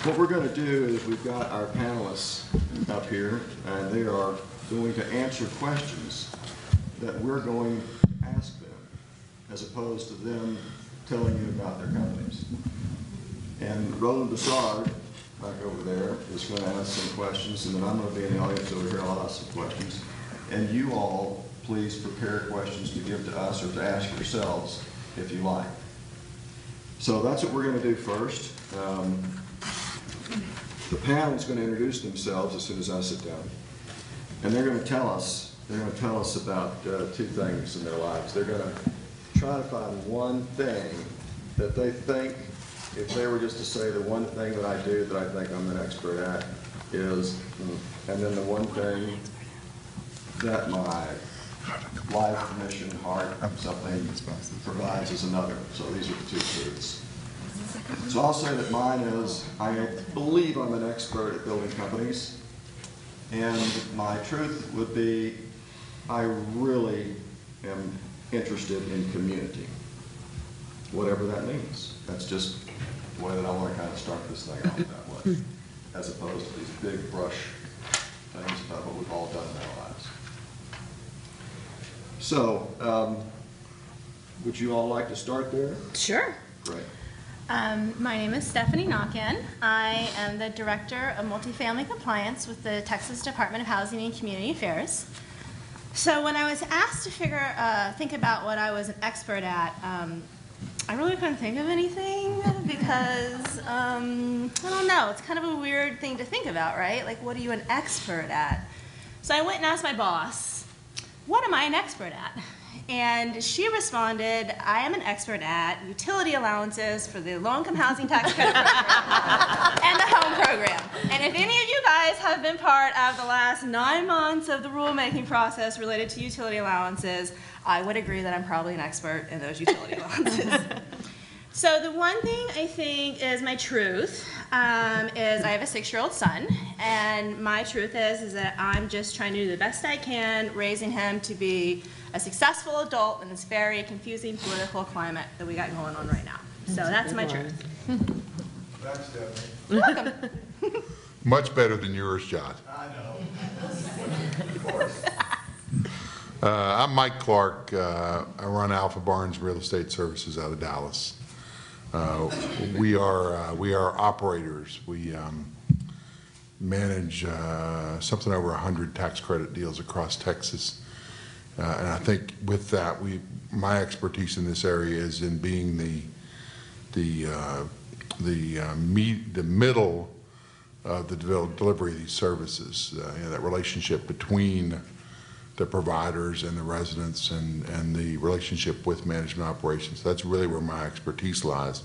What we're going to do is we've got our panelists up here, and they are going to answer questions that we're going to ask them, as opposed to them telling you about their companies. And Roland Bessard, back over there, is going to ask some questions, and then I'm going to be in the audience over here. I'll ask some questions. And you all, please prepare questions to give to us or to ask yourselves if you like. So that's what we're going to do first. The panel is going to introduce themselves as soon as I sit down, and they're going to tell us. They're going to tell us about two things in their lives. They're going to try to find one thing that they think, if they were just to say the one thing that I do that I think I'm an expert at is, and then the one thing that my life, mission, heart, something provides is another. So these are the two truths. So I'll say that mine is, I believe I'm an expert at building companies, and my truth would be, I really am interested in community, whatever that means. That's just the way that I want to kind of start this thing out that way, as opposed to these big brush things about what we've all done in our lives. So, would you all like to start there? Sure. Great. My name is Stephanie Knockin. I am the Director of Multifamily Compliance with the Texas Department of Housing and Community Affairs. So when I was asked to think about what I was an expert at, I really couldn't think of anything because, I don't know, it's kind of a weird thing to think about, right? Like, what are you an expert at? So I went and asked my boss, what am I an expert at? And she responded, I am an expert at utility allowances for the low-income housing tax credit program and the home program. And if any of you guys have been part of the last 9 months of the rulemaking process related to utility allowances, I would agree that I'm probably an expert in those utility allowances. So the one thing I think is my truth is I have a 6-year-old son, and my truth is that I'm just trying to do the best I can raising him to be a successful adult in this very confusing political climate that we got going on right now. So that's my truth. Thanks, Stephanie. You're welcome. Much better than yours, John. I know. Of course. I'm Mike Clark. I run Alpha Barnes Real Estate Services out of Dallas. We are operators. We manage something over 100 tax credit deals across Texas. And I think with that, my expertise in this area is in being the middle of the delivery of these services. That relationship between the providers and the residents, and the relationship with management operations. That's really where my expertise lies.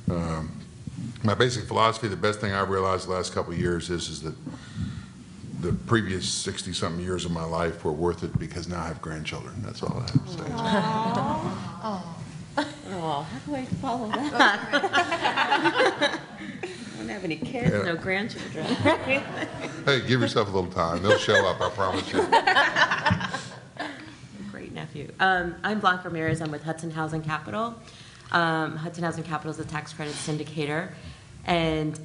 My basic philosophy, the best thing I've realized the last couple of years is that the previous 60-something years of my life were worth it because now I have grandchildren. That's all I have to say. Oh, how do I follow that? I don't have any kids, no grandchildren. Hey, give yourself a little time. They'll show up, I promise you. Great nephew. I'm Blanca Ramirez. I'm with Hudson Housing Capital. Hudson Housing Capital is a tax credit syndicator. And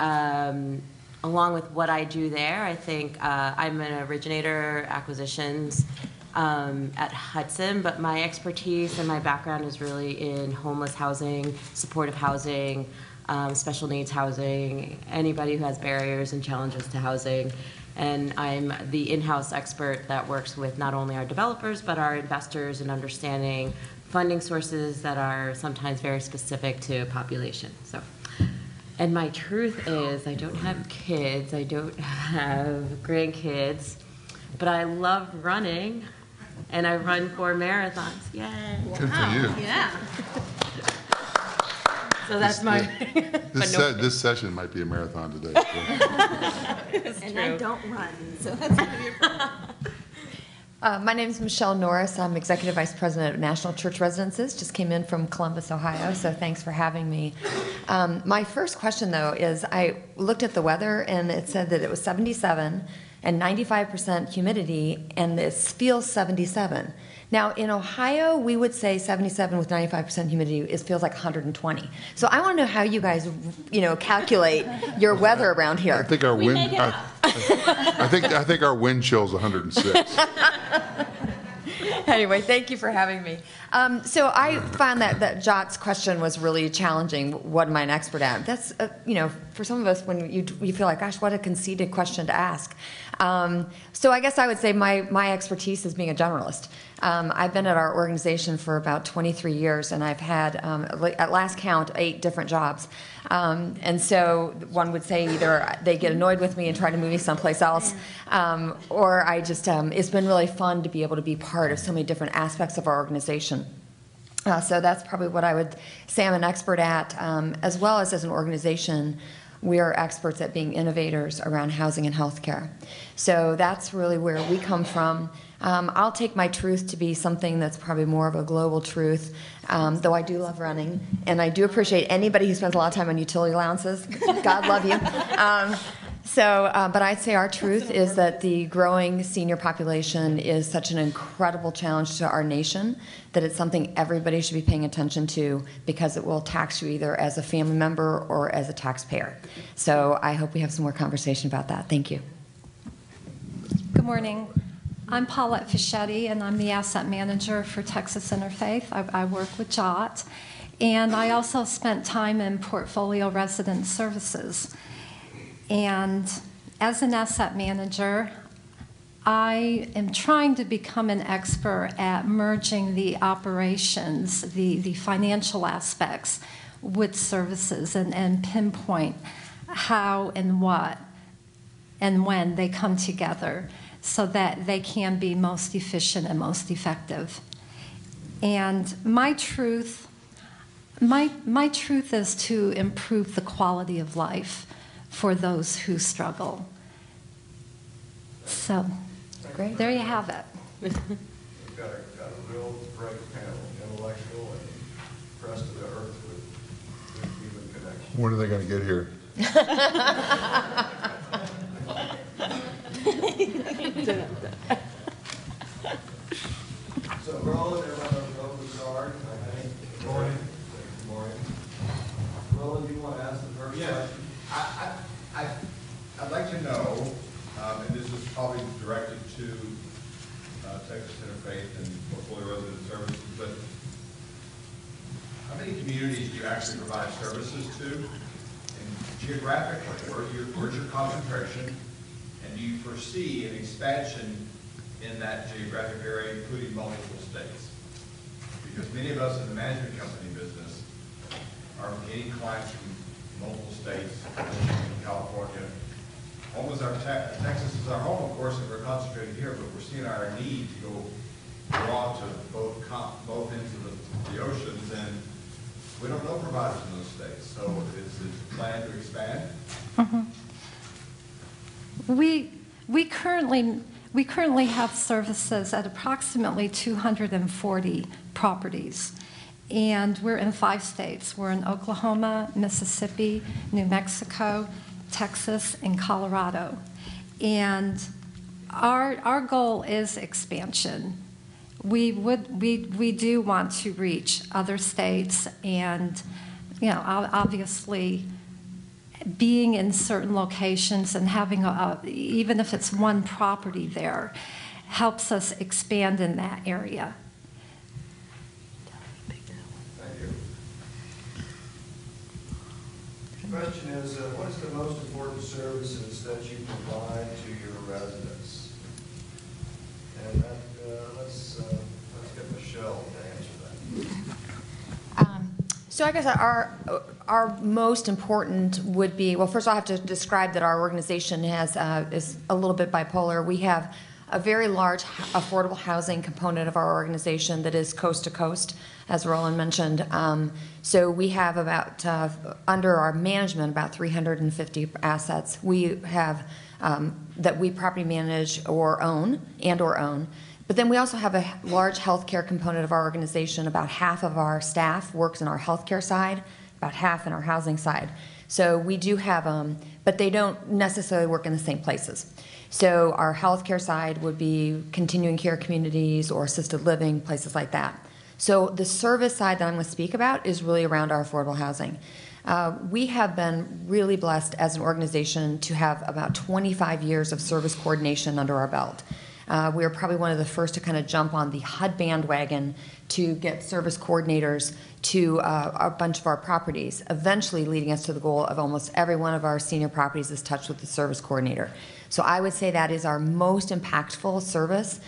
along with what I do there, I think I'm an originator, acquisitions at Hudson, but my expertise and my background is really in homeless housing, supportive housing, special needs housing, anybody who has barriers and challenges to housing. And I'm the in-house expert that works with not only our developers, but our investors in understanding funding sources that are sometimes very specific to a population. So, and my truth is I don't have kids, I don't have grandkids, but I love running, and I run 4 marathons. Yay. Good for you. Yeah. So that's my... This session might be a marathon today. And I don't run, so that's going to be a problem. My name is Michelle Norris. I'm Executive Vice President of National Church Residences. Just came in from Columbus, Ohio, so thanks for having me. My first question, though, is I looked at the weather, and it said that it was 77, and 95% humidity, and this feels 77. Now, in Ohio, we would say 77 with 95% humidity feels like 120. So I want to know how you guys, calculate your weather around I here. think our We wind, make it up. I think our wind chill's 106. Anyway, thank you for having me. So I found that Jot's question was really challenging. What am I an expert at? That's, for some of us, when you feel like, gosh, what a conceited question to ask. So I guess I would say my expertise is being a generalist. I've been at our organization for about 23 years, and I've had, at last count, 8 different jobs. And so one would say either they get annoyed with me and try to move me someplace else, or I just, it's been really fun to be able to be part of so many different aspects of our organization. So that's probably what I would say I'm an expert at, as well as an organization. We are experts at being innovators around housing and healthcare. So that's really where we come from. I'll take my truth to be something that's probably more of a global truth, though I do love running, and I do appreciate anybody who spends a lot of time on utility allowances. God love you. But I'd say our truth is that the growing senior population is such an incredible challenge to our nation that it's something everybody should be paying attention to, because it will tax you either as a family member or as a taxpayer. So I hope we have some more conversation about that. Thank you. Good morning. I'm Paulette Fischetti, and I'm the asset manager for Texas Interfaith. I work with JOT, and I also spent time in portfolio resident services. And as an asset manager, I am trying to become an expert at merging the operations, the financial aspects, with services, and pinpoint how and what and when they come together, so that they can be most efficient and most effective. And my truth is to improve the quality of life for those who struggle. So, Great. there you have it. We've got a real great panel, intellectual and pressed to the earth with human connection. When are they going to get here? So Roland, everyone knows Roland Broussard, I think. Good morning. Good morning. Roland, you want to ask the first question? I'd like to know, and this is probably directed to Texas Interfaith and Portfolio Resident Services, but how many communities do you actually provide services to? And geographically, where's your concentration? And do you foresee an expansion in that geographic area, including multiple states? Because many of us in the management company business are getting clients from multiple states, California. Texas is our home, of course, and we're concentrated here, but we're seeing our need to go broad to both ends of the oceans, and we don't know providers in those states. So is it planned to expand? We currently have services at approximately 240 properties, and we're in 5 states. We're in Oklahoma, Mississippi, New Mexico, Texas, and Colorado. And our goal is expansion. We do want to reach other states, and obviously being in certain locations and having even if it's one property there helps us expand in that area. Thank you. The question is, what is the most important services that you provide to your residents? And let's get Michelle to answer that. So I guess our most important would be, well, first I have to describe that our organization is a little bit bipolar. We have a very large affordable housing component of our organization that is coast to coast, as Roland mentioned. So we have about, under our management, about 350 assets we have that we property manage or own. But then we also have a large healthcare component of our organization. About half of our staff works in our healthcare side, about half in our housing side. So we do have, but they don't necessarily work in the same places. So our healthcare side would be continuing care communities or assisted living, places like that. So the service side that I'm going to speak about is really around our affordable housing. We have been really blessed as an organization to have about 25 years of service coordination under our belt. We were probably one of the first to kind of jump on the HUD bandwagon to get service coordinators to a bunch of our properties, eventually leading us to the goal of almost every one of our senior properties is touched with the service coordinator. So I would say that is our most impactful service.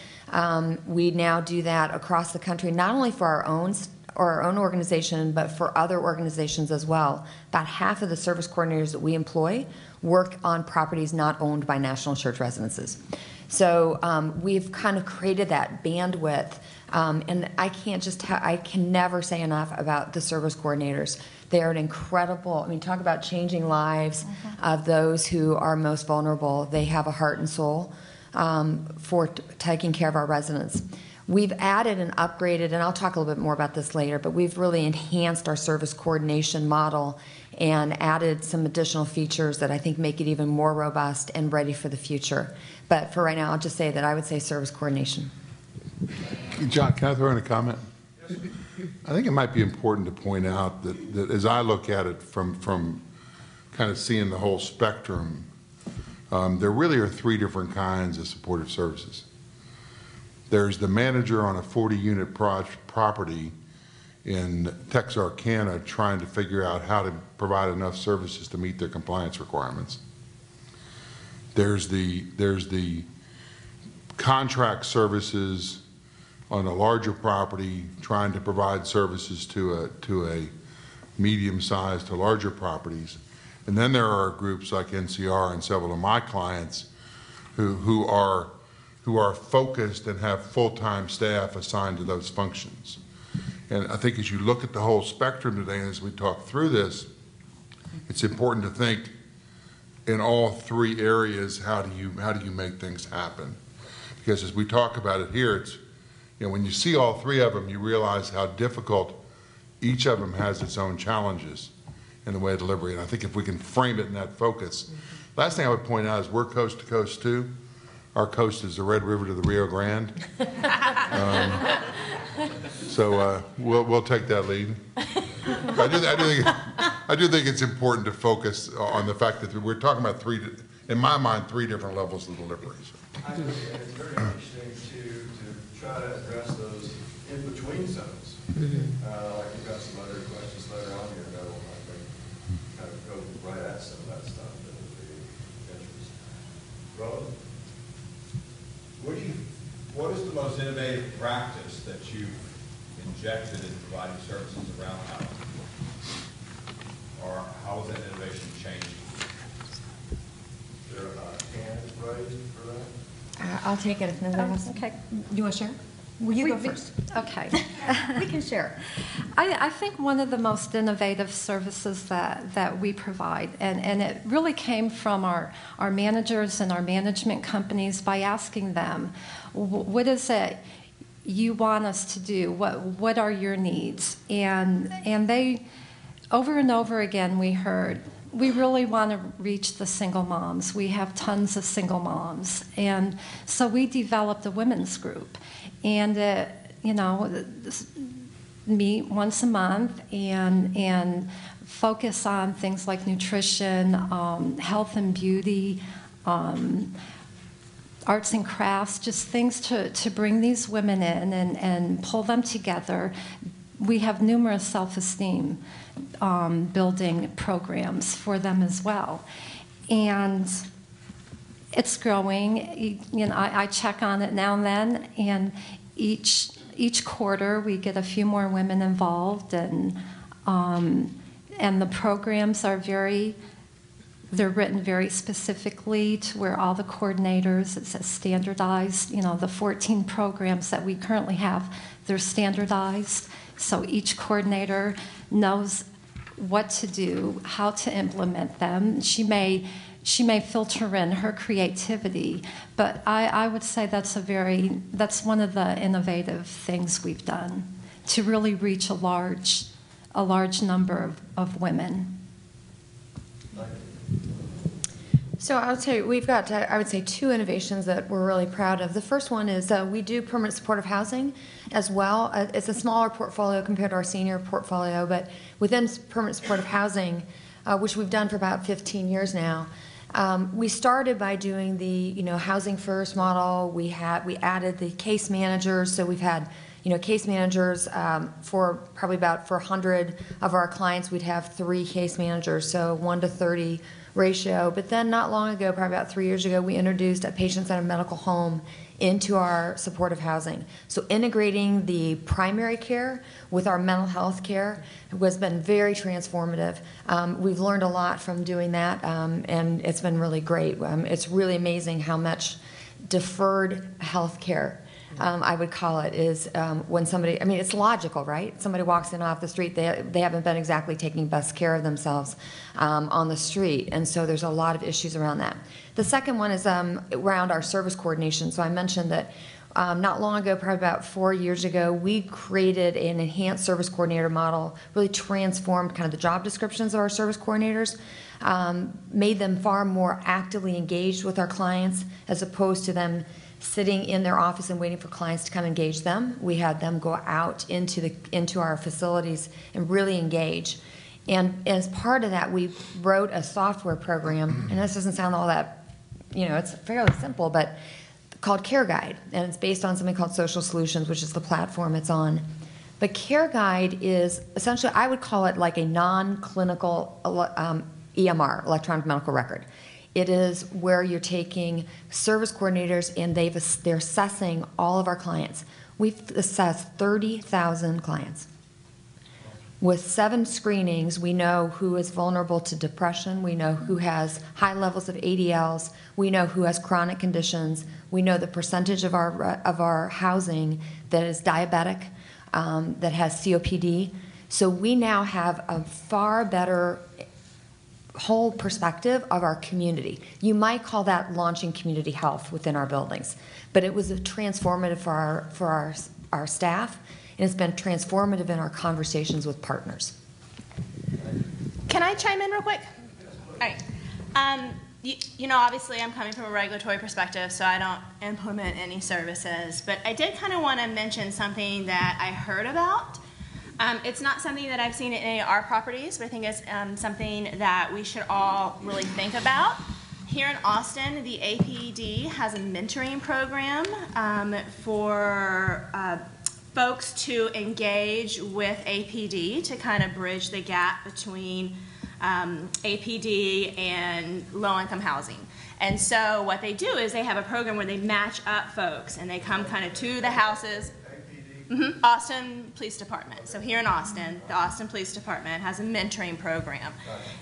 We now do that across the country, not only for our own organization, but for other organizations as well. About half of the service coordinators that we employ work on properties not owned by National Church residences. So we've kind of created that bandwidth, and I can never say enough about the service coordinators. They are an incredible, talk about changing lives of those who are most vulnerable. They have a heart and soul for taking care of our residents. We've added and upgraded, and I'll talk a little bit more about this later, but we've really enhanced our service coordination model and added some additional features that I think make it even more robust and ready for the future. But for right now, I'll just say that I would say service coordination. John, can I throw in a comment? I think it might be important to point out that as I look at it from kind of seeing the whole spectrum, there really are three different kinds of supportive services. There's the manager on a 40-unit property in Texarkana trying to figure out how to provide enough services to meet their compliance requirements. There's the contract services on a larger property trying to provide services to a medium-sized to larger properties. And then there are groups like NCR and several of my clients who are focused and have full-time staff assigned to those functions. And I think as you look at the whole spectrum today, and as we talk through this, it's important to think in all three areas, how do you make things happen? Because as we talk about it here, it's, when you see all three of them, you realize how difficult each of them has its own challenges in the way of delivery. And I think if we can frame it in that focus. Last thing I would point out is we're coast to coast too. Our coast is the Red River to the Rio Grande. So we'll take that lead. I do think it's important to focus on the fact that we're talking about in my mind, three different levels of delivery. I agree, and it's very interesting to try to address those in-between zones. Like you've got some other questions later on here that will, I think, kind of go right at some of that stuff that would be of interest. Roland, what is the most innovative practice that you've injected in providing services around housing? Or how has that innovation changed? is there a hand raised for that? I'll take it if nobody else. Okay. You want to share? Well, you go first. Okay. We can share. I think one of the most innovative services that we provide, and it really came from our managers and our management companies by asking them, what is it you want us to do? What are your needs? And they, over and over again, we heard, we really want to reach the single moms. We have tons of single moms. And so we developed a women's group. And, meet once a month and focus on things like nutrition, health and beauty, arts and crafts, just things to bring these women in and pull them together. We have numerous self-esteem building programs for them as well. And it's growing. I check on it now and then, and each quarter we get a few more women involved, and the programs are they're written very specifically to where all the coordinators, it's a standardized, the 14 programs that we currently have, they're standardized, so each coordinator knows what to do, how to implement them. She may filter in her creativity, but I would say that's one of the innovative things we've done to really reach a large number of women. So I'll tell you, we've got, I would say, two innovations that we're really proud of. The first one is we do permanent supportive housing as well. It's a smaller portfolio compared to our senior portfolio, but within permanent supportive housing, which we've done for about 15 years now, we started by doing the housing first model. We added the case managers, so we've had case managers for probably about for 100 of our clients, we'd have 3 case managers, so 1 to 30 ratio. But then not long ago, probably about 3 years ago, we introduced a patient-centered medical home into our supportive housing. So integrating the primary care with our mental health care has been very transformative. We've learned a lot from doing that, and it's been really great. It's really amazing how much deferred health care, I would call it, is when somebody, I mean, it's logical, right? Somebody walks in off the street, they haven't been exactly taking best care of themselves on the street, and so there's a lot of issues around that. The second one is around our service coordination. So I mentioned that not long ago, probably about 4 years ago, we created an enhanced service coordinator model, really transformed kind of the job descriptions of our service coordinators, made them far more actively engaged with our clients as opposed to them sitting in their office and waiting for clients to come engage them. We had them go out into our facilities and really engage. And as part of that, we wrote a software program, and this doesn't sound all that, it's fairly simple, but called Care Guide, and it's based on something called Social Solutions, which is the platform it's on. But Care Guide is essentially, I would call it like a non-clinical EMR, electronic medical record. It is where you're taking service coordinators and they're assessing all of our clients. We've assessed 30,000 clients. With 7 screenings, we know who is vulnerable to depression. We know who has high levels of ADLs. We know who has chronic conditions. We know the percentage of our housing that is diabetic, that has COPD. So we now have a far better whole perspective of our community. You might call that launching community health within our buildings, but it was transformative for our staff, and it's been transformative in our conversations with partners. Can I chime in real quick? All right. Obviously I'm coming from a regulatory perspective, so I don't implement any services, but I did kind of want to mention something that I heard about. It's not something that I've seen at any of our properties, but I think it's something that we should all really think about. Here in Austin, the APD has a mentoring program for folks to engage with APD to kind of bridge the gap between APD and low-income housing. And so what they do is they have a program where they match up folks, and they come kind of to the houses. Mm-hmm. Austin Police Department. So here in Austin, the Austin Police Department has a mentoring program.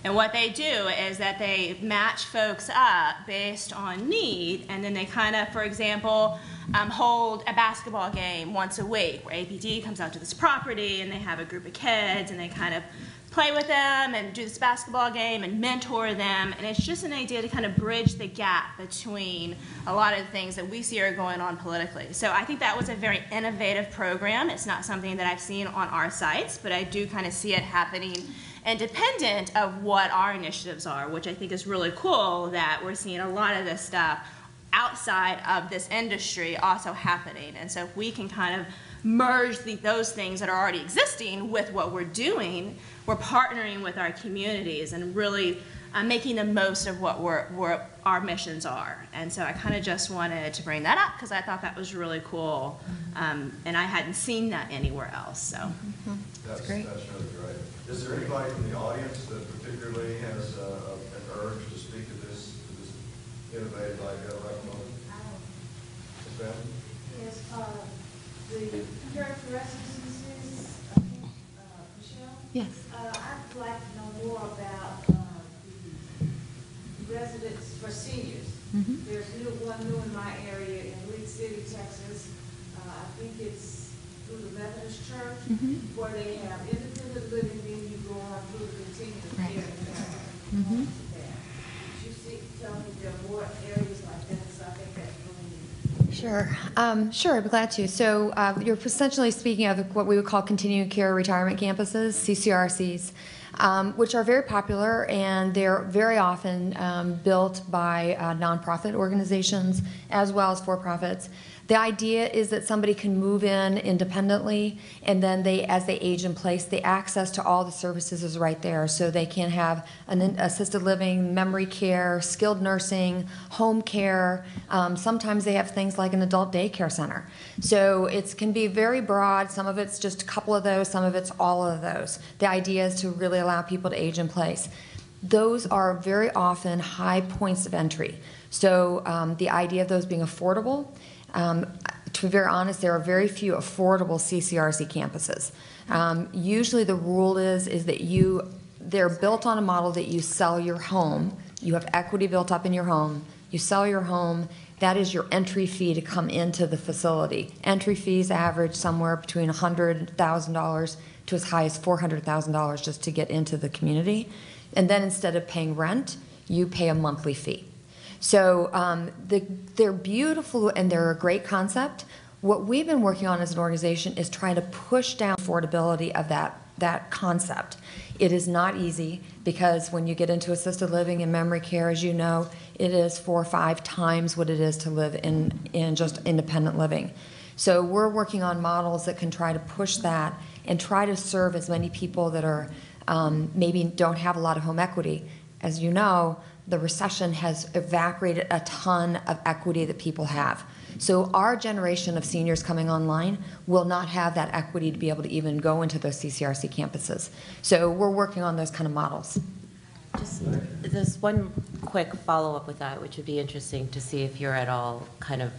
And what they do is that they match folks up based on need, and then they kind of, for example, hold a basketball game once a week where APD comes out to this property and they have a group of kids and they kind of play with them and do this basketball game and mentor them, and it's just an idea to kind of bridge the gap between a lot of the things that we see are going on politically. So I think that was a very innovative program. It's not something that I've seen on our sites, but I do kind of see it happening independent of what our initiatives are, which I think is really cool that we're seeing a lot of this stuff outside of this industry also happening. And so if we can kind of merge those things that are already existing with what we're doing, we're partnering with our communities and really making the most of what our missions are. And so I kind of just wanted to bring that up because I thought that was really cool, and I hadn't seen that anywhere else. So That's great. That's really great. Is there anybody from the audience that particularly has an urge to speak to this innovative idea right now? Ms. Bell? Yes, the characteristics, I think, Michelle? Yes. I'd like to know more about the residents for seniors. Mm-hmm. There's one new in my area in Leeds City, Texas. I think it's through the Methodist Church, where they have independent living, then you go on through the continuum of care and Could you tell me there are more areas like that? So I think that's really neat. Sure. Sure, I'd be glad to. So you're essentially speaking of what we would call continuing care retirement campuses, CCRCs, which are very popular, and they're very often built by nonprofit organizations as well as for-profits. The idea is that somebody can move in independently, and then as they age in place, the access to all the services is right there. So they can have an assisted living, memory care, skilled nursing, home care. Sometimes they have things like an adult daycare center. So it can be very broad. Some of it's just a couple of those. Some of it's all of those. The idea is to really allow people to age in place. Those are very often high points of entry. So the idea of those being affordable, to be very honest, there are very few affordable CCRC campuses. Usually the rule is that they're built on a model that you sell your home. You have equity built up in your home. You sell your home. That is your entry fee to come into the facility. Entry fees average somewhere between $100,000 to as high as $400,000 just to get into the community. And then instead of paying rent, you pay a monthly fee. So they're beautiful and they're a great concept. What we've been working on as an organization is trying to push down affordability of that concept. It is not easy because when you get into assisted living and memory care, as you know, it is 4 or 5 times what it is to live in just independent living. So we're working on models that can try to push that and try to serve as many people that are maybe don't have a lot of home equity. As you know, the recession has evaporated a ton of equity that people have. So our generation of seniors coming online will not have that equity to be able to even go into those CCRC campuses. So we're working on those kind of models. Just one quick follow-up with that, which would be interesting to see if you're at all kind of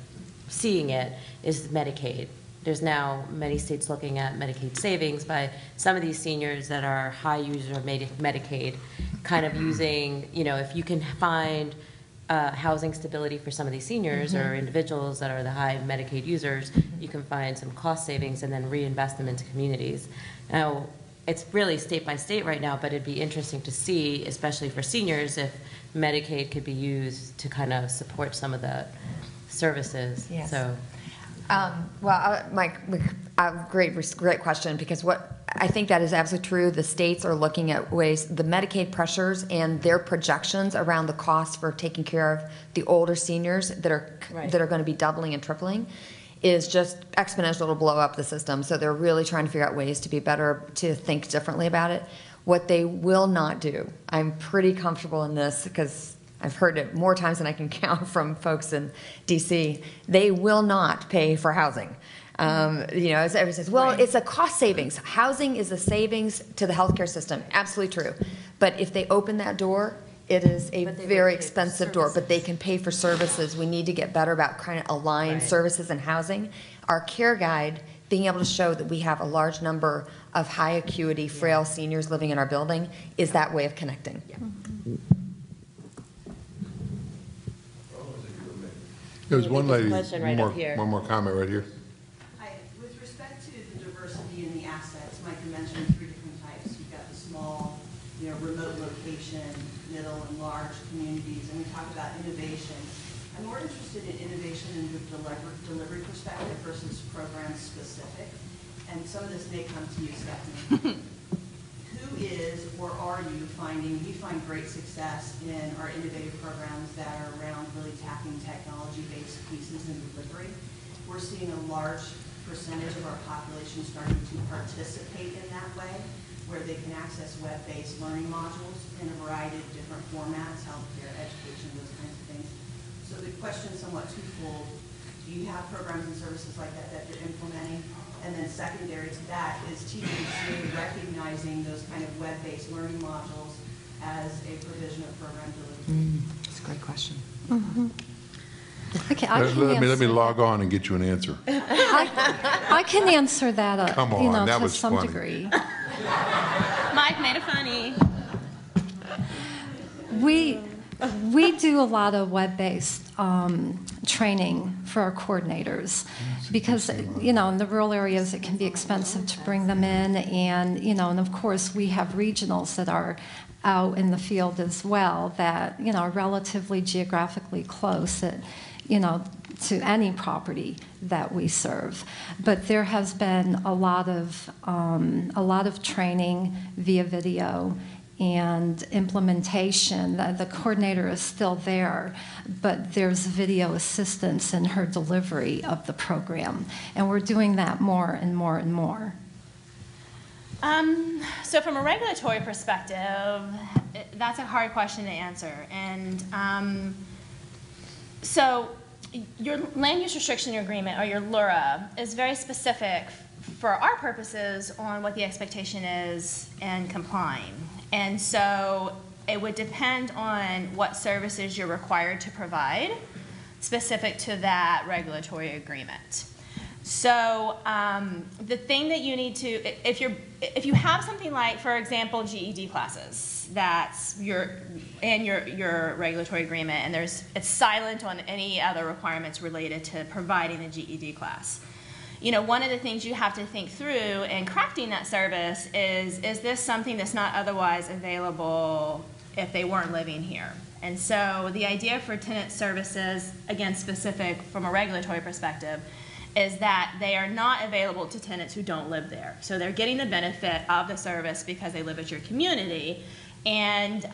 seeing it, is Medicaid. There's now many states looking at Medicaid savings by some of these seniors that are high users of Medicaid, kind of using, if you can find housing stability for some of these seniors or individuals that are the high Medicaid users, you can find some cost savings and then reinvest them into communities. Now, it's really state by state right now, but it'd be interesting to see, especially for seniors, if Medicaid could be used to kind of support some of the services. Yes. So. Great question, because what I think that is absolutely true. The states are looking at ways, the Medicaid pressures and their projections around the cost for taking care of the older seniors that are going to be doubling and tripling is just exponential to blow up the system. So they're really trying to figure out ways to be better, to think differently about it. What they will not do, I'm pretty comfortable in this because I've heard it more times than I can count from folks in D.C. They will not pay for housing. As everybody says, well, it's a cost savings. Housing is a savings to the healthcare system. Absolutely true. But if they open that door, it is a very expensive door. But they can pay for services. We need to get better about kind of align services and housing. Our care guide, being able to show that we have a large number of high acuity, frail seniors living in our building, is that way of connecting. Yeah. There was one lady, Question right up here. one more comment right here. Hi. With respect to the diversity in the assets, Mike, you mentioned 3 different types. You've got the small, remote location, middle and large communities, and we talked about innovation. I'm more interested in innovation in the delivery perspective versus program specific. And some of this may come to you, Stephanie. Who is or are you finding, we find great success in our innovative programs that are around really tackling technology-based pieces in delivery. We're seeing a large percentage of our population starting to participate in that way, where they can access web-based learning modules in a variety of different formats, healthcare, education, those kinds of things. So the question is somewhat twofold. Do you have programs and services like that you're implementing? And then secondary to that, is TDC recognizing those kind of web-based learning modules as a provision of program delivery? That's a great question. Okay, Let me log on and get you an answer. I can answer that. Come on, that to was some funny. degree. Mike made it funny. We do a lot of web-based training for our coordinators because, in the rural areas it can be expensive to bring them in, and of course we have regionals that are out in the field as well that, are relatively geographically close that, to any property that we serve. But there has been a lot of training via video and implementation. The coordinator is still there, but there's video assistance in her delivery of the program. And we're doing that more and more and more. So from a regulatory perspective, that's a hard question to answer. And so your land use restriction agreement, or your LURA, is very specific for our purposes on what the expectation is in complying. And so it would depend on what services you're required to provide specific to that regulatory agreement. So the thing that you need to, if you have something like, for example, GED classes, that's in your regulatory agreement, and it's silent on any other requirements related to providing a GED class. One of the things you have to think through in crafting that service is this something that's not otherwise available if they weren't living here? And so the idea for tenant services, again, specific from a regulatory perspective, is that they are not available to tenants who don't live there. So they're getting the benefit of the service because they live at your community. And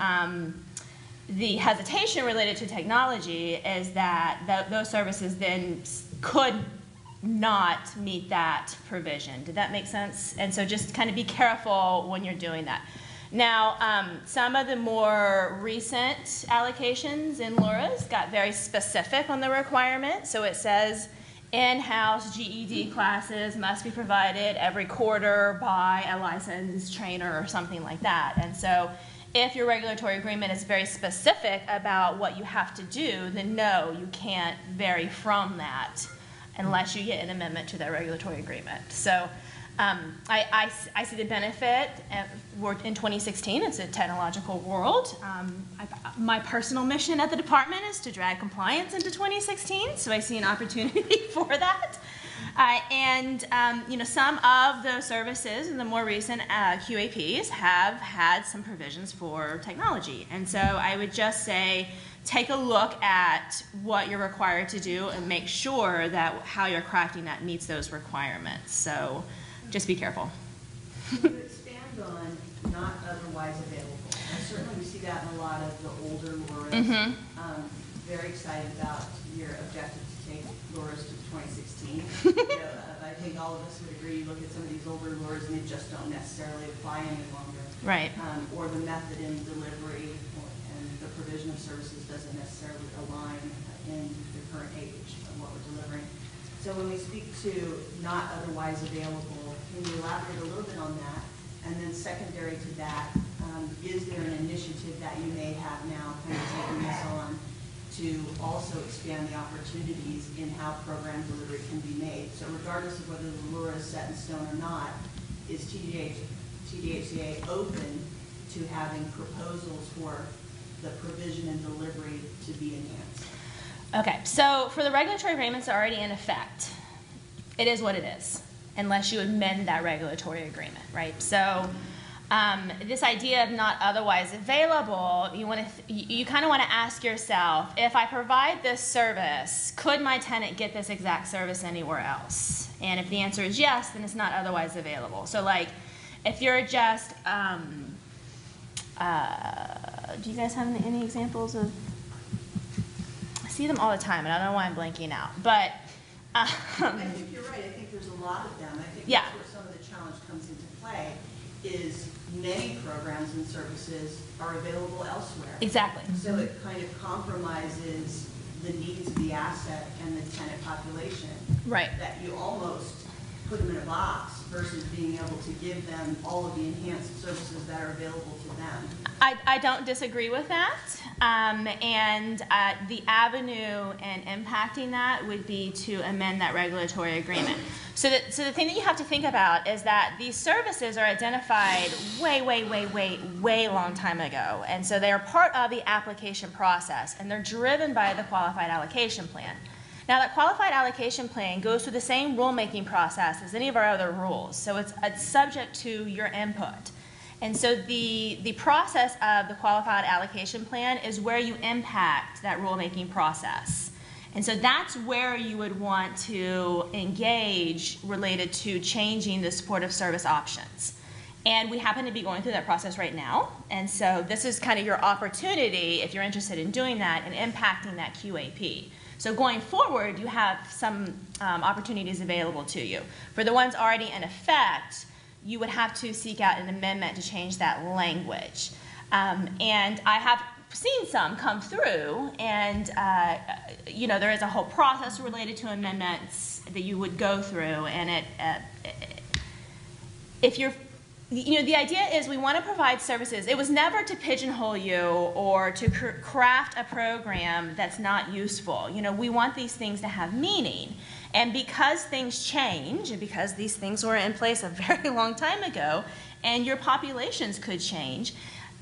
the hesitation related to technology is that those services then could not meet that provision. Did that make sense? And so just kind of be careful when you're doing that. Now, some of the more recent allocations in LURAs got very specific on the requirement. So it says in-house GED classes must be provided every quarter by a licensed trainer or something like that. And so if your regulatory agreement is very specific about what you have to do, then no, you can't vary from that unless you get an amendment to that regulatory agreement. So I see the benefit in 2016. It's a technological world. My personal mission at the department is to drag compliance into 2016, so I see an opportunity for that. Some of those services in the more recent QAPs have had some provisions for technology. And so I would just say, take a look at what you're required to do and make sure that how you're crafting that meets those requirements. So just be careful. To expand on not otherwise available, and certainly we see that in a lot of the older LURAs. Very excited about your objective to take LURAs to 2016. I think all of us would agree, you look at some of these older LURAs and they just don't necessarily apply any longer. Right. Or the method in delivery and the provision of services doesn't necessarily align in the current age of what we're delivering. So when we speak to not otherwise available, can you elaborate a little bit on that? And then secondary to that, is there an initiative that you may have now kind of taking this on to also expand the opportunities in how program delivery can be made? So regardless of whether the LURA is set in stone or not, is TDHCA open to having proposals for the provision and delivery to be enhanced? Okay, so for the regulatory agreements that are already in effect, it is what it is, unless you amend that regulatory agreement, right? So this idea of not otherwise available, you kind of want to ask yourself, if I provide this service, could my tenant get this exact service anywhere else? And if the answer is yes, then it's not otherwise available. So like, if you're just, do you guys have any examples of? I see them all the time, and I don't know why I'm blanking out. But I think you're right. I think there's a lot of them. I think that's where some of the challenge comes into play. Is many programs and services are available elsewhere. Exactly. So it kind of compromises the needs of the asset and the tenant population. Right. That you almost put them in a box versus being able to give them all of the enhanced services that are available to them. I don't disagree with that. The avenue in impacting that would be to amend that regulatory agreement. So the thing that you have to think about is that these services are identified way long time ago. And so they are part of the application process, and they're driven by the qualified allocation plan. Now, that qualified allocation plan goes through the same rulemaking process as any of our other rules. So it's subject to your input. And so the process of the qualified allocation plan is where you impact that rulemaking process. And so that's where you would want to engage related to changing the supportive service options. And we happen to be going through that process right now. And so this is kind of your opportunity, if you're interested in doing that and impacting that QAP. So going forward, you have some opportunities available to you. For the ones already in effect, you would have to seek out an amendment to change that language. And I have seen some come through, and you know, there is a whole process related to amendments that you would go through, and if you're, you know, the idea is we want to provide services. It was never to pigeonhole you or to craft a program that's not useful. You know, we want these things to have meaning. And because things change, and because these things were in place a very long time ago, and your populations could change,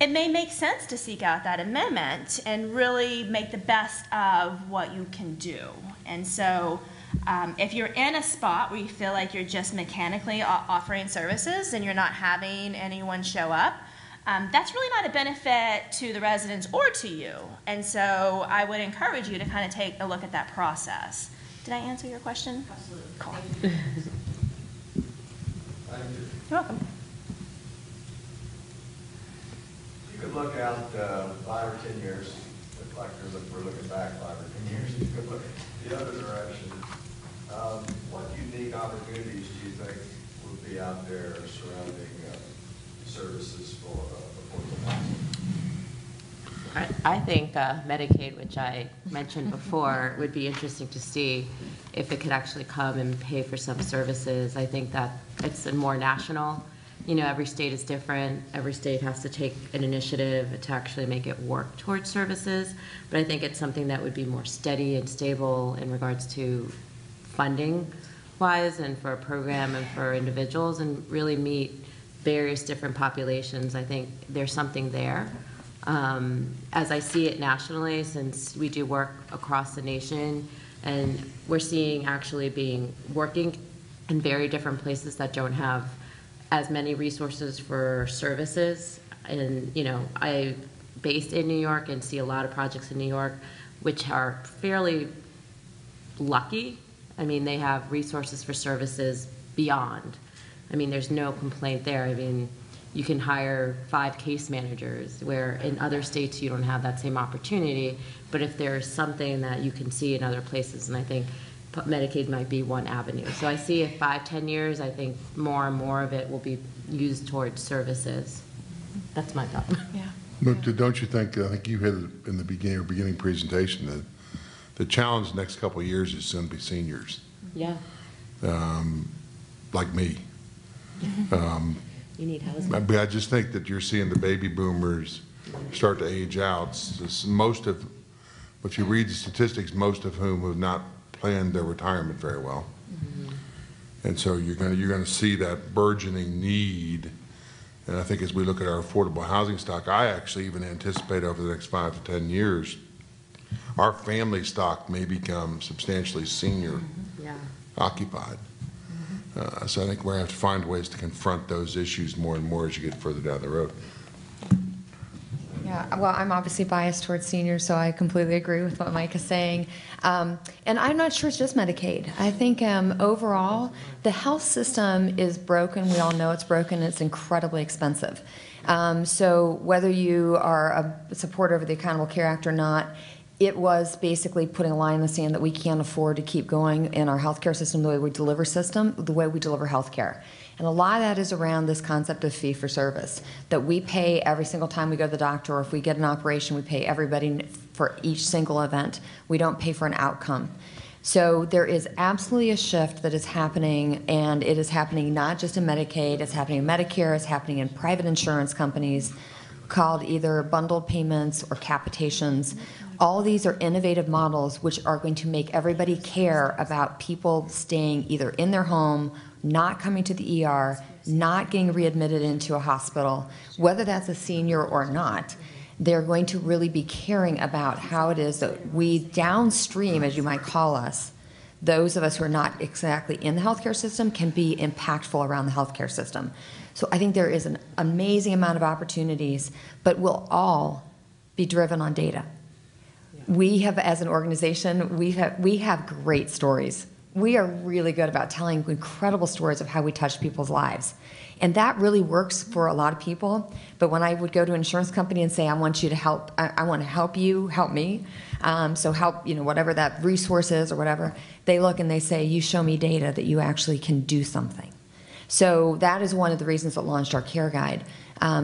it may make sense to seek out that amendment and really make the best of what you can do. And so if you're in a spot where you feel like you're just mechanically offering services and you're not having anyone show up, that's really not a benefit to the residents or to you. And so I would encourage you to kind of take a look at that process. Did I answer your question? Absolutely. Cool. Thank you. Thank you. You're welcome. You could look out 5 or 10 years, look like we're looking back 5 or 10 years. You could look the other direction. What unique opportunities do you think would be out there surrounding services for affordable housing? I think Medicaid, which I mentioned before, would be interesting to see if it could actually come and pay for some services. I think that it's a more national. You know, every state is different. Every state has to take an initiative to actually make it work towards services. But I think it's something that would be more steady and stable in regards to funding-wise and for a program and for individuals, and really meet various different populations. I think there's something there. As I see it nationally, since we do work across the nation, and we're seeing actually working in very different places that don't have as many resources for services. And, you know, I based in New York and see a lot of projects in New York which are fairly lucky. I mean, they have resources for services beyond. I mean, there's no complaint there. I mean, you can hire 5 case managers, where in other states you don't have that same opportunity. But if there's something that you can see in other places, and I think Medicaid might be one avenue. So I see in 5-10 years, I think more and more of it will be used towards services. That's my thought. Yeah. But don't you think, I think you hit it in the beginning presentation, that the challenge the next couple of years is going to be seniors. Yeah. Like me. You need housing. But I just think that you're seeing the baby boomers start to age out. Most of, if you read the statistics, most of whom have not planned their retirement very well. And so you're going to see that burgeoning need. And I think as we look at our affordable housing stock, I actually even anticipate over the next 5 to 10 years, our family stock may become substantially senior occupied. So I think we're going to have to find ways to confront those issues more and more as you get further down the road. Yeah, well, I'm obviously biased towards seniors, so I completely agree with what Mike is saying. And I'm not sure it's just Medicaid. I think overall, the health system is broken. We all know it's broken. It's incredibly expensive. So whether you are a supporter of the Accountable Care Act or not, it was basically putting a line in the sand that we can't afford to keep going in our healthcare system, the way we deliver healthcare. And a lot of that is around this concept of fee for service, that we pay every single time we go to the doctor, or if we get an operation, we pay everybody for each single event. We don't pay for an outcome. So there is absolutely a shift that is happening, and it is happening not just in Medicaid, it's happening in Medicare, it's happening in private insurance companies called either bundled payments or capitations. All these are innovative models which are going to make everybody care about people staying either in their home, not coming to the ER, not getting readmitted into a hospital, whether that's a senior or not. They're going to really be caring about how it is that we downstream, as you might call us, those of us who are not exactly in the healthcare system, can be impactful around the healthcare system. So I think there is an amazing amount of opportunities, but we'll all be driven on data. We have, as an organization, we have great stories. We are really good about telling incredible stories of how we touch people's lives. And that really works for a lot of people. But when I would go to an insurance company and say, I want you to help, I want to help you, help me. So help, whatever that resource is or whatever, they look and they say, you show me data that you actually can do something. So that is one of the reasons that launched our care guide.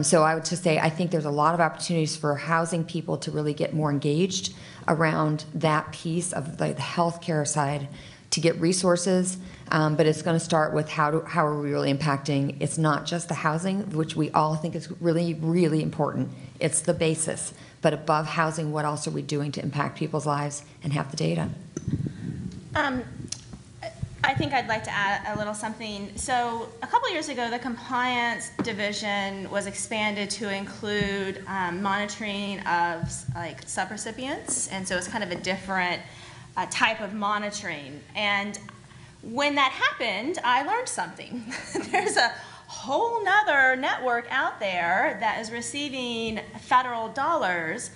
So I would just say, I think there's a lot of opportunities for housing people to really get more engaged around that piece of the healthcare side, to get resources, but it's going to start with how are we really impacting. It's not just the housing, which we all think is really, really important. It's the basis. But above housing, what else are we doing to impact people's lives and have the data? I think I'd like to add a little something. So a couple years ago, the compliance division was expanded to include monitoring of like subrecipients, and so it's kind of a different type of monitoring. And when that happened, I learned something. There's a whole nother network out there that is receiving federal dollars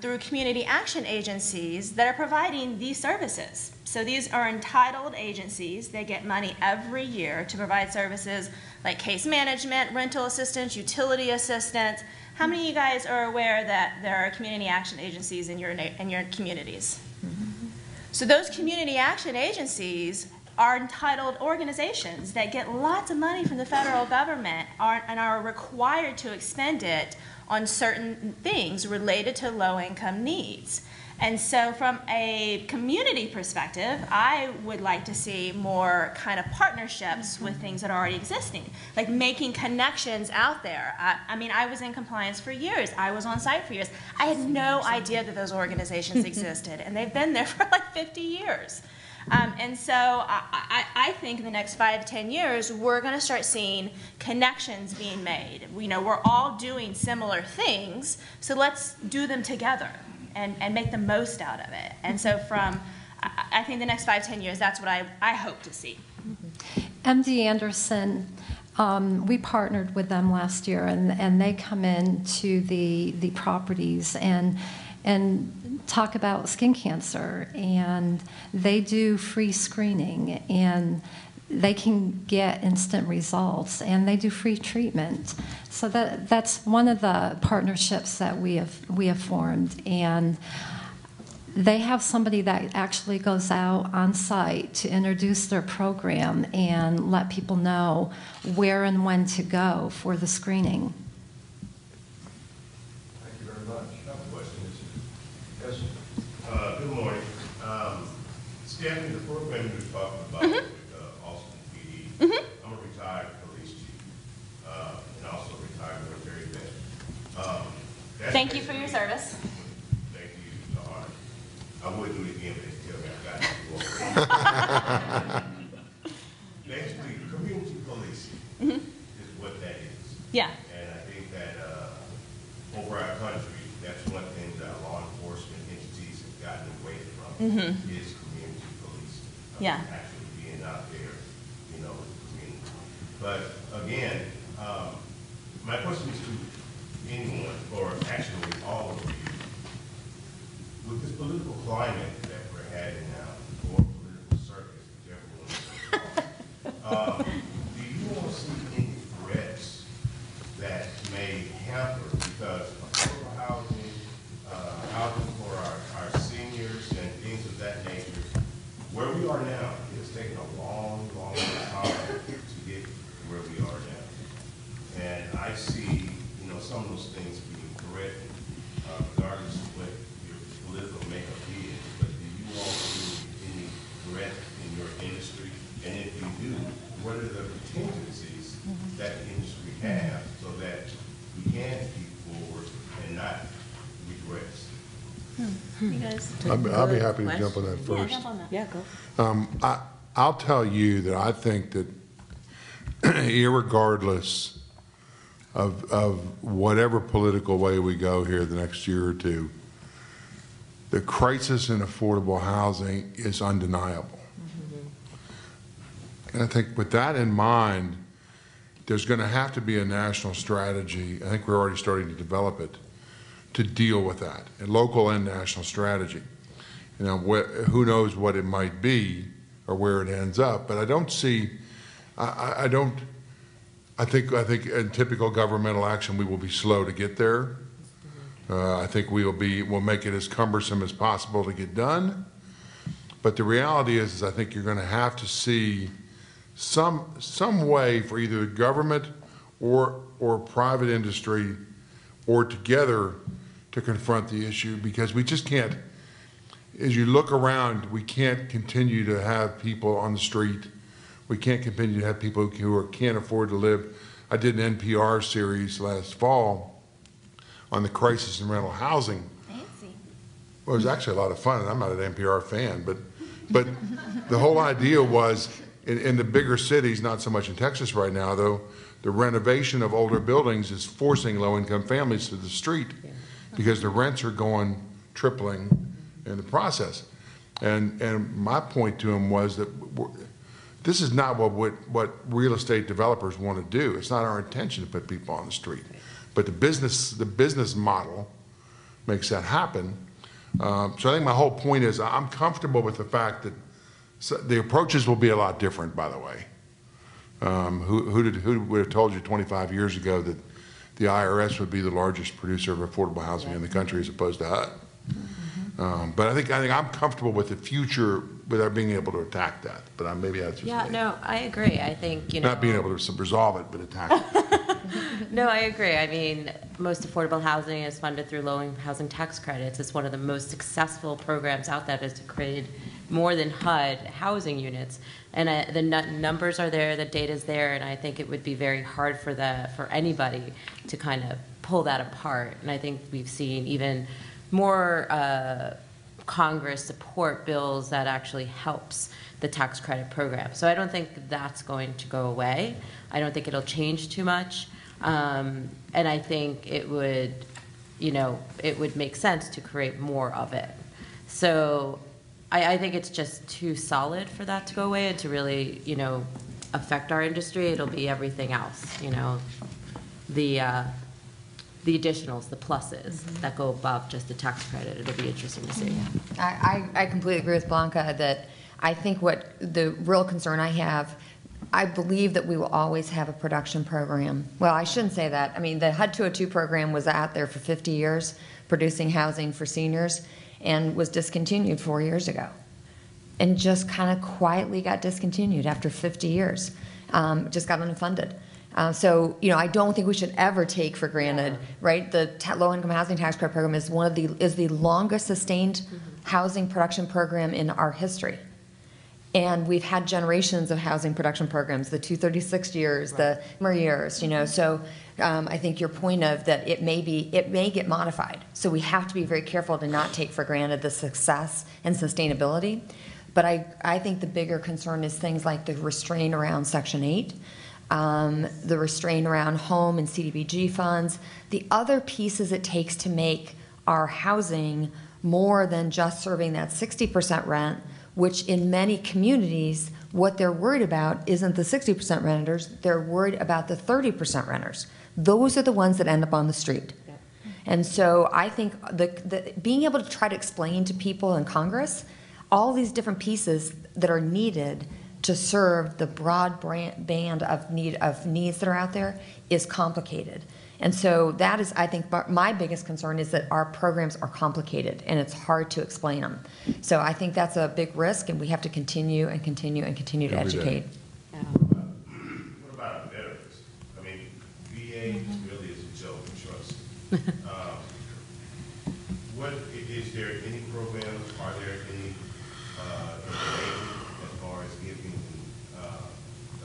through community action agencies that are providing these services. So these are entitled agencies. They get money every year to provide services like case management, rental assistance, utility assistance. How many of you guys are aware that there are community action agencies in your communities? So those community action agencies are entitled organizations that get lots of money from the federal government and are required to expend it on certain things related to low-income needs. And so from a community perspective, I would like to see more kind of partnerships with things that are already existing, like making connections out there. I mean, I was in compliance for years. I was on site for years. I had no idea that those organizations existed, and they've been there for like 50 years. And so I think in the next 5 to 10 years, we're going to start seeing connections being made. We're all doing similar things, so let's do them together and make the most out of it. And so I think the next 5, 10 years, that's what I hope to see. MD Anderson, we partnered with them last year, and they come in to the properties and talk about skin cancer, and they do free screening, and they can get instant results, and they do free treatment. So that's one of the partnerships that we have formed, and they have somebody that actually goes out on site to introduce their program and let people know where and when to go for the screening. Thank you very much. I have a question. Yes. Good morning. Stephanie, the program you were talking about with Austin PD, I'm a retired police chief and also a retired military vet. Thank you for your service. Thank you, Lord. I would do it again, but they tell me I've got to do it. Basically, community policing is what that is. Yeah. And I think that over our country, that's one thing that law enforcement entities have gotten away from is community policing. Yeah. Actually being out there, with the community. But again, my question is to anyone, or actually all of you, with this political climate that we're having now, or political circus, whichever one you call it, do you all see any threats that may hamper, because affordable housing, housing for our seniors and things of that nature, where we are now, it's taken a long, long time to get to where we are now. And I see, some of those things being threatened, regardless of what your political makeup is. But do you all see any threat in your industry? And if you do, what are the contingencies that the industry has so that we can keep forward and not regress? You guys? I'll be happy to jump on that Yeah, first. jump on that. Yeah, go. I'll tell you that I think that irregardless of whatever political way we go here the next year or two, the crisis in affordable housing is undeniable. And I think with that in mind, there's going to have to be a national strategy. I think we're already starting to develop it to deal with that, and local and national strategy. You know, who knows what it might be or where it ends up, but I don't see, I think in typical governmental action, we will be slow to get there. I think we'll make it as cumbersome as possible to get done. But the reality is I think you're going to have to see some way for either the government or private industry or together to confront the issue, because we just can't, as you look around, we can't continue to have people on the street. We can't continue to have people who can't afford to live. I did an NPR series last fall on the crisis in rental housing. Fancy. Well, it was actually a lot of fun, and I'm not an NPR fan, but the whole idea was in the bigger cities, not so much in Texas right now, though, the renovation of older buildings is forcing low-income families to the street because the rents are tripling in the process. And my point to him was that this is not what real estate developers want to do. It's not our intention to put people on the street. But the business model makes that happen. So I think my whole point is I'm comfortable with the fact that the approaches will be a lot different, by the way. Who would have told you 25 years ago that the IRS would be the largest producer of affordable housing in the country as opposed to HUD? But I think I'm comfortable with the future without being able to attack that. But maybe that's just me. No, I agree. I think, Not being able to resolve it, but attack it. No, I agree. I mean, most affordable housing is funded through low-income housing tax credits. It's one of the most successful programs out there that has created more than HUD housing units. And the numbers are there, the data's there, and I think it would be very hard for anybody to kind of pull that apart. And I think we've seen even more Congress support bills that actually helps the tax credit program. So I don't think that's going to go away. I don't think it'll change too much. And I think it would make sense to create more of it. So I think it's just too solid for that to go away and to really, affect our industry. It'll be everything else, the additionals, the pluses that go above just the tax credit. It'll be interesting to see. I completely agree with Blanca that I think what the real concern I have, I believe that we will always have a production program. Well, I shouldn't say that. I mean, the HUD 202 program was out there for 50 years, producing housing for seniors, and was discontinued 4 years ago. And just kind of quietly got discontinued after 50 years. Just got unfunded. So, I don't think we should ever take for granted, right? The low-income housing tax credit program is is the longest sustained housing production program in our history. And we've had generations of housing production programs, the 236 years, the summer years, So I think your point of that it may get modified. So we have to be very careful to not take for granted the success and sustainability. But I think the bigger concern is things like the restraint around Section 8, the restraint around home and CDBG funds, the other pieces it takes to make our housing more than just serving that 60% rent, which in many communities, what they're worried about isn't the 60% renters, they're worried about the 30% renters. Those are the ones that end up on the street. Yeah. And so I think the being able to try to explain to people in Congress all these different pieces that are needed to serve the broad band of needs that are out there is complicated. And so that is, I think, my biggest concern is that our programs are complicated and it's hard to explain them. So I think that's a big risk, and we have to continue and continue and continue to educate. Yeah. What about veterans? I mean, VA really is a joke and trust. Is there any programs? Are there any information as far as giving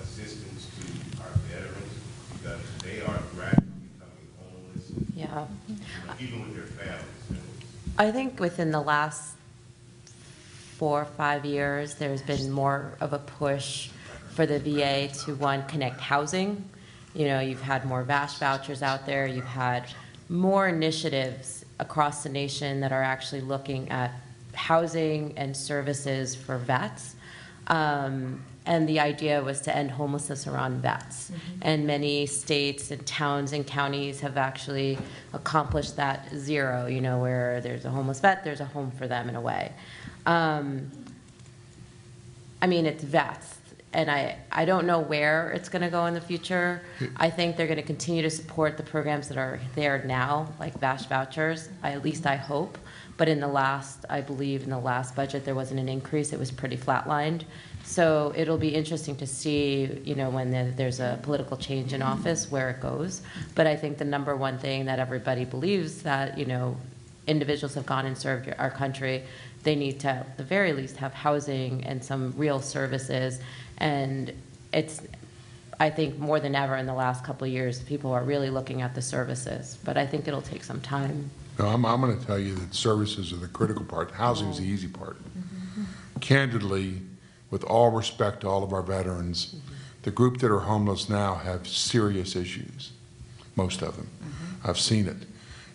assistance to our veterans, because they are gradually becoming homeless? Yeah. Even with their families. I think within the last 4 or 5 years, there's been more of a push for the VA to, connect housing. You've had more VASH vouchers out there. You've had more initiatives across the nation that are actually looking at housing and services for vets. And the idea was to end homelessness around vets. And many states and towns and counties have actually accomplished that zero, you know, where there's a homeless vet, there's a home for them in a way. I mean, it's vets. And I don't know where it's going to go in the future. I think they're going to continue to support the programs that are there now, like VASH vouchers, at least I hope. But I believe in the last budget, there wasn't an increase. It was pretty flatlined. So it'll be interesting to see, you know, when there's a political change in office, where it goes. But I think the number one thing that everybody believes that, you know, individuals have gone and served our country, they need to, at the very least, have housing and some real services. And it's, I think, more than ever in the last couple of years, people are really looking at the services. But I think it'll take some time. No, I'm going to tell you that services are the critical part. Housing is the easy part. Candidly, with all respect to all of our veterans, the group that are homeless now have serious issues, most of them. I've seen it.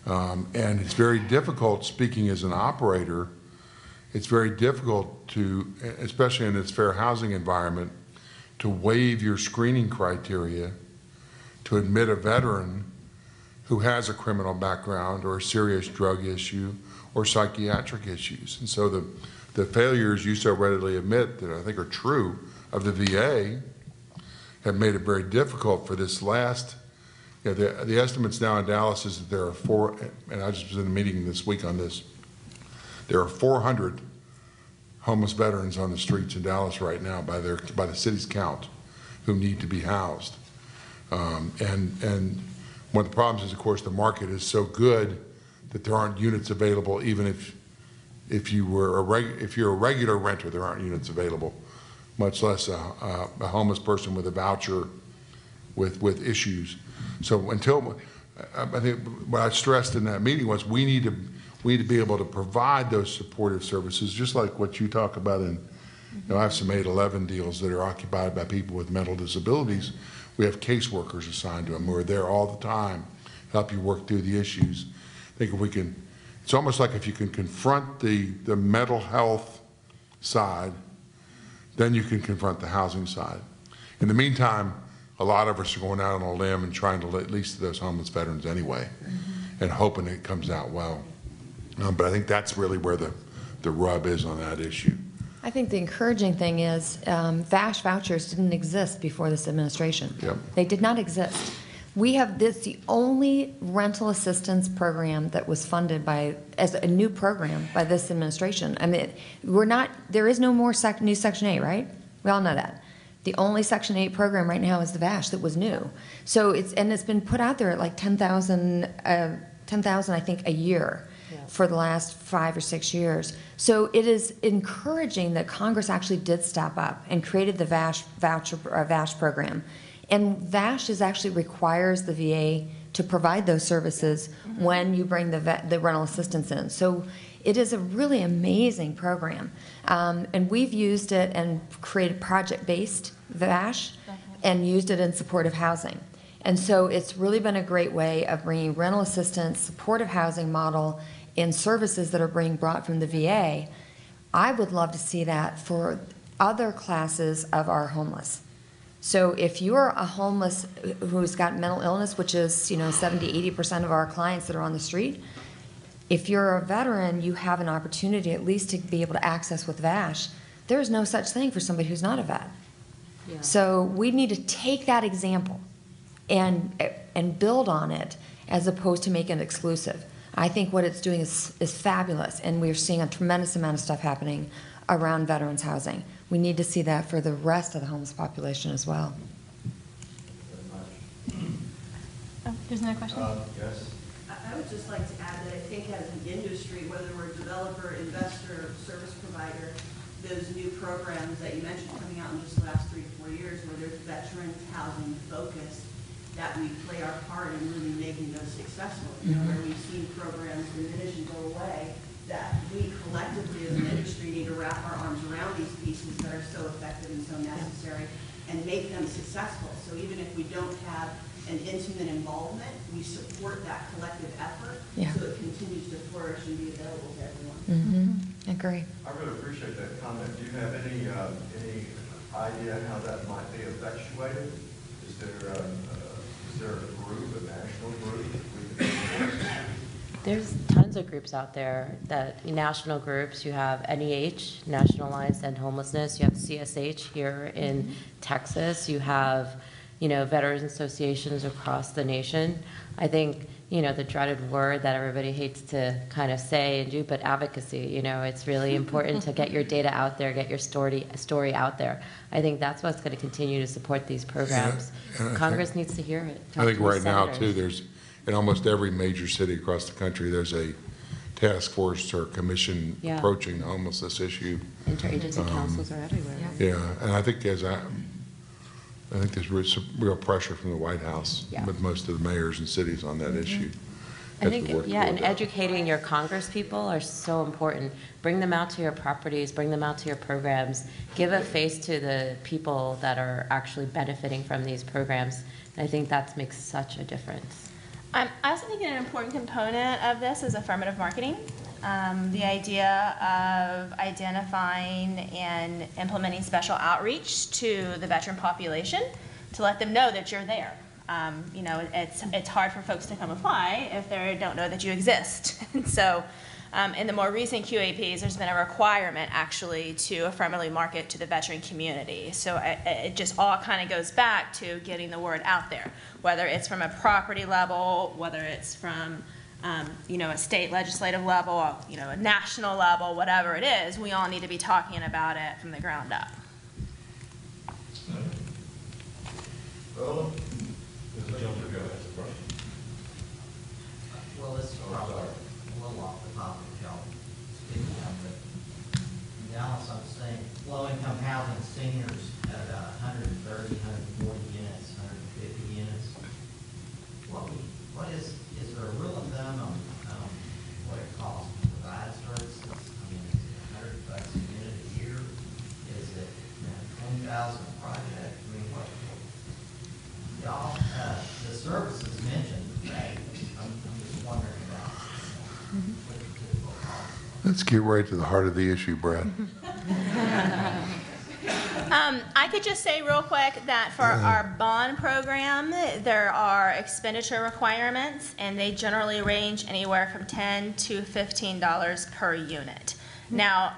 And it's very difficult, speaking as an operator, it's very difficult to, especially in this fair housing environment, to waive your screening criteria to admit a veteran who has a criminal background or a serious drug issue or psychiatric issues. And so the failures you so readily admit that I think are true of the VA have made it very difficult for this last, you know, the estimates now in Dallas is that there are and I just was in a meeting this week on this, there are 400 homeless veterans on the streets in Dallas right now by the city's count who need to be housed. And one of the problems is, of course, the market is so good that there aren't units available. Even if you're a regular renter, there aren't units available, much less a homeless person with a voucher with issues. So I think what I stressed in that meeting was we need to be able to provide those supportive services, just like what you talk about in, you know, I have some 811 deals that are occupied by people with mental disabilities. We have caseworkers assigned to them who are there all the time, help you work through the issues. I think if we can, it's almost like if you can confront the mental health side, then you can confront the housing side. In the meantime, a lot of us are going out on a limb and trying to at least those homeless veterans anyway, and hoping it comes out well. But I think that's really where the rub is on that issue. I think the encouraging thing is VASH vouchers didn't exist before this administration. Yep. They did not exist. We have the only rental assistance program that was funded as a new program by this administration. I mean, there is no more new Section 8, right? We all know that. The only Section 8 program right now is the VASH that was new. So it's been put out there at like 10,000, I think, a year. For the last 5 or 6 years. So it is encouraging that Congress actually did step up and created the VASH program. And VASH actually requires the VA to provide those services when you bring the rental assistance in. So it is a really amazing program. And we've used it and created project-based VASH and used it in supportive housing. And so it's really been a great way of bringing rental assistance, supportive housing model, in services that are being brought from the VA. I would love to see that for other classes of our homeless. So if you're a homeless who's got mental illness, which is 70–80% of our clients that are on the street, if you're a veteran, you have an opportunity at least to be able to access with VASH. There's no such thing for somebody who's not a vet. Yeah. So we need to take that example and build on it as opposed to make it exclusive. I think what it's doing is fabulous, and we're seeing a tremendous amount of stuff happening around veterans housing. We need to see that for the rest of the homeless population as well. Oh, there's another question? Yes. I would just like to add that I think as an industry, whether we're a developer, investor, service provider, those new programs that you mentioned coming out in just the last 3 to 4 years where there's veterans housing focused, that we play our part in really making those successful. You know, where we've seen programs diminish and go away, that we collectively as an industry need to wrap our arms around these pieces that are so effective and so necessary and make them successful. So even if we don't have an intimate involvement, we support that collective effort so it continues to flourish and be available to everyone. Agree. I really appreciate that comment. Do you have any idea how that might be effectuated? Is there a group, a national group that we can support? There's tons of groups out there, that national groups. You have NEH, National Alliance to End Homelessness. You have CSH here in Texas. You have, veterans associations across the nation. I think, the dreaded word that everybody hates to kind of say and do, but advocacy. It's really important to get your data out there, get your story out there. I think that's what's going to continue to support these programs. And Congress needs to hear it. I think Talk to right now, senators. too, there's, in almost every major city across the country, there's a task force or commission Yeah. approaching the homelessness issue. Interagency councils are everywhere. Yeah, and I think I think there's some real pressure from the White House Yeah. with most of the mayors and cities on that issue. I as think, we work yeah, toward and that. educating your Congress people are so important. Bring them out to your properties, bring them out to your programs, give a face to the people that are actually benefiting from these programs. And I think that makes such a difference. I also think an important component of this is affirmative marketing. The idea of identifying and implementing special outreach to the veteran population to let them know that you're there. It's hard for folks to come apply if they don't know that you exist. And so in the more recent QAPs, there's been a requirement actually to affirmatively market to the veteran community. So it just all kind of goes back to getting the word out there, whether it's from a property level, whether it's from a state legislative level, a national level, whatever it is, we all need to be talking about it from the ground up. Well, Well, this is probably a little off the topic, y'all speaking of, but in Dallas, I'm saying low-income housing seniors at 130, 140 units, 150 units. What is there a rule of thumb on what it costs to provide services? I mean, is it $100 a unit a year? Is it $20,000 a project? I mean, what? Y'all, the services mentioned, right? I'm just wondering about what the typical cost are. Let's get right to the heart of the issue, Brad. I could just say real quick that for our bond program, there are expenditure requirements, and they generally range anywhere from $10 to $15 per unit. Now,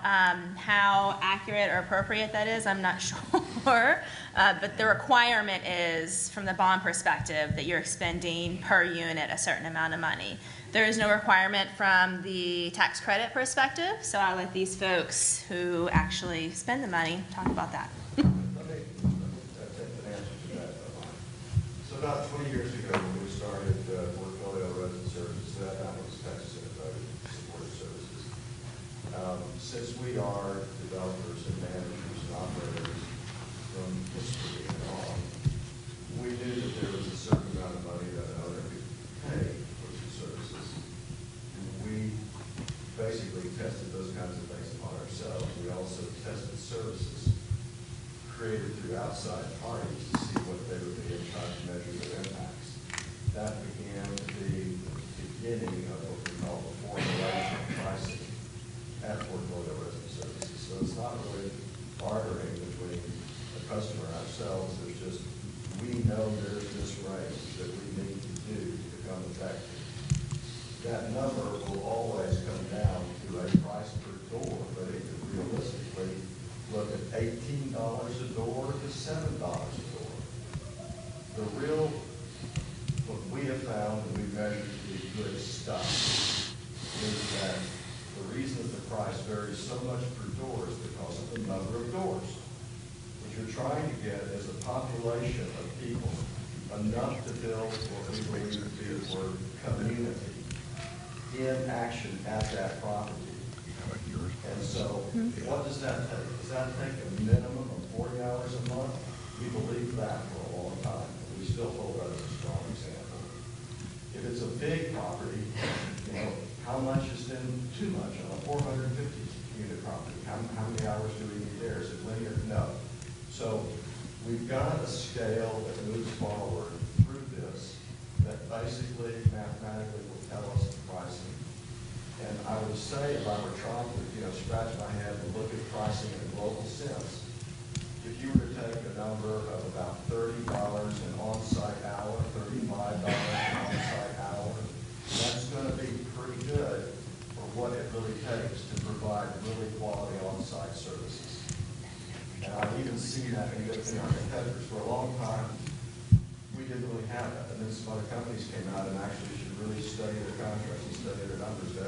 how accurate or appropriate that is, I'm not sure, but the requirement is, from the bond perspective, that you're expending per unit a certain amount of money. There is no requirement from the tax credit perspective, so I'll let these folks who actually spend the money talk about that. Let me take an answer to that. So about 20 years ago, when we started Portfolio Resident Services, that was Texas Innovative Supportive Services. Since we are developers and managers and operators from history and on, we knew that there was a certain amount of money that an owner could pay for some services. And we basically tested those kinds of things upon ourselves. We also tested services created through outside parties to see what they would be and try to measure their impacts. That began to be the beginning of what we call the formulation of pricing at Portfolio Resident Services. So it's not really bartering between the customer and ourselves. It's just, we know there's this range that we need to do to become effective. That number will always come down to a price per door, but it could realistically look at $18 a door to $7 a door. The real, what we have found, and we've measured to be good stuff, is that the reason that the price varies so much per door is because of the number of doors. What you're trying to get is a population of people, enough to build what we believe to be the word community in action at that property. And so, what does that take? Does that take a minimum of 40 hours a month? We believe that for a long time. We still hold that as a strong example. If it's a big property, how much is then too much on a 450 unit property? How many hours do we need there? Is it linear? No. So we've got a scale that moves forward through this that basically mathematically will tell us the pricing. And I would say, if I were trying to scratch my head and look at pricing in a global sense, if you were to take a number of about $30 an on-site hour, $35 an on-site hour, that's going to be pretty good for what it really takes to provide really quality on-site services. And I've even seen that in our competitors. For a long time, we didn't really have that. And then some other companies came out and actually should really study their contracts and study their numbers.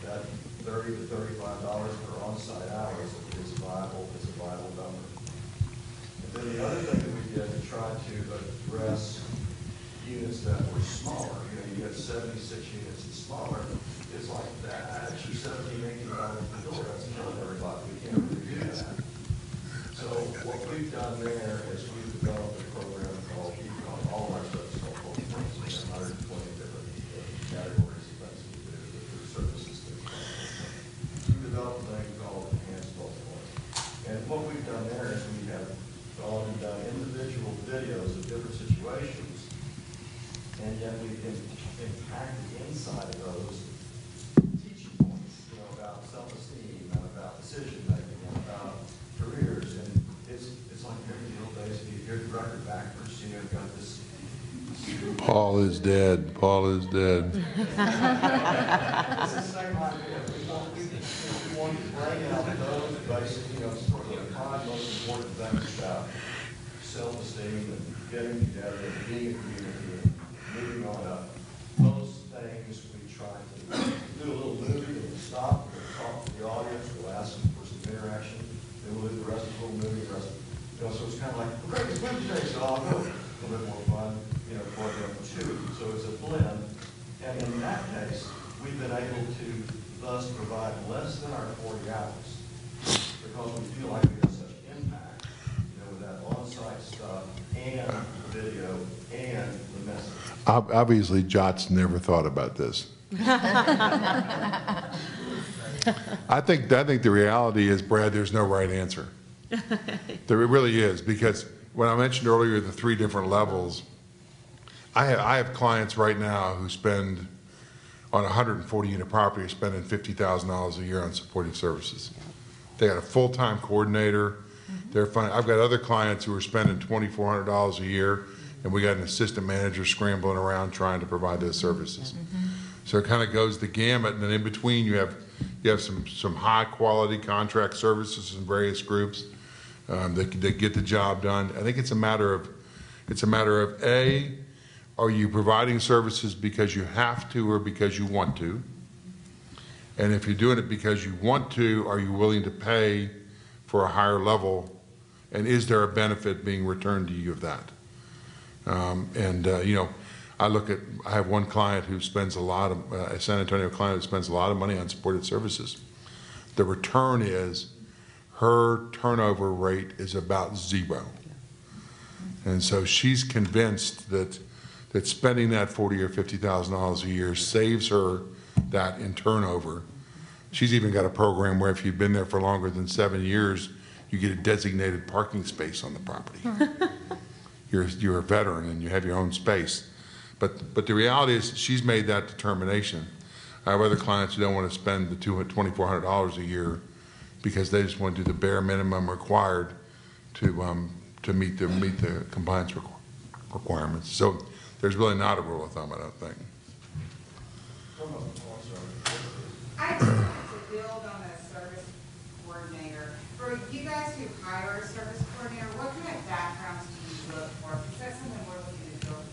That $30 to $35 per on-site hour is a viable number. And then the other thing that we did to try to address units that were smaller, you get 76 units and smaller, it's like that. Actually, $17, $18 per door, that's killing everybody. We can't really do that. So what we've done there is we've developed a program called all of our stuff is called Full Points. We have 120 different categories of things we do, different services that we developed a thing called Enhanced Full Points. And what we've done there is we have gone and done individual videos of different situations, and yet we can impact the inside of those teaching points, about self-esteem and about decision-making and about careers. And it's like every deal basically, if you're the record backwards, you've got this. Paul is dead. Paul is dead. It's the same idea. We want to bring out those basic, sort of the five most important things about self-esteem and getting together and being a community and moving on up. Those things we try to do a little movie and we'll stop, we'll talk to the audience, we'll ask them for some interaction, then we'll do the rest of the little movie, so it's kind of like, great, it's Wednesday, so I'll go. A little bit more fun, for them too. So it's a blend. And in that case, we've been able to thus provide less than our 40 hours because we feel like we have such impact, with that on-site stuff and the video and the message. Obviously, Jot's never thought about this. I think the reality is, Brad, there's no right answer. There really is, because when I mentioned earlier the 3 different levels, I have clients right now who spend on a 140-unit property, are spending $50,000 a year on supportive services. They got a full-time coordinator. They're fine. I've got other clients who are spending $2,400 a year, and we got an assistant manager scrambling around trying to provide those services. So it kind of goes the gamut, and then in between you have some high-quality contract services in various groups that get the job done. I think it's a matter of A, are you providing services because you have to or because you want to? And if you're doing it because you want to, are you willing to pay for a higher level? And is there a benefit being returned to you of that? I have one client who spends a San Antonio client who spends a lot of money on supported services. The return is her turnover rate is about 0. And so she's convinced that spending that $40,000 or $50,000 a year saves her that in turnover. She's even got a program where if you've been there for longer than 7 years, you get a designated parking space on the property. You're a veteran and you have your own space. But the reality is she's made that determination. I have other clients who don't want to spend the $2,400 a year because they just want to do the bare minimum required to meet the compliance requirements. So there's really not a rule of thumb, I don't think. I just wanted to build on a service coordinator. For you guys who hire a service coordinator, what kind of backgrounds do you look for? Because that's something we're looking to build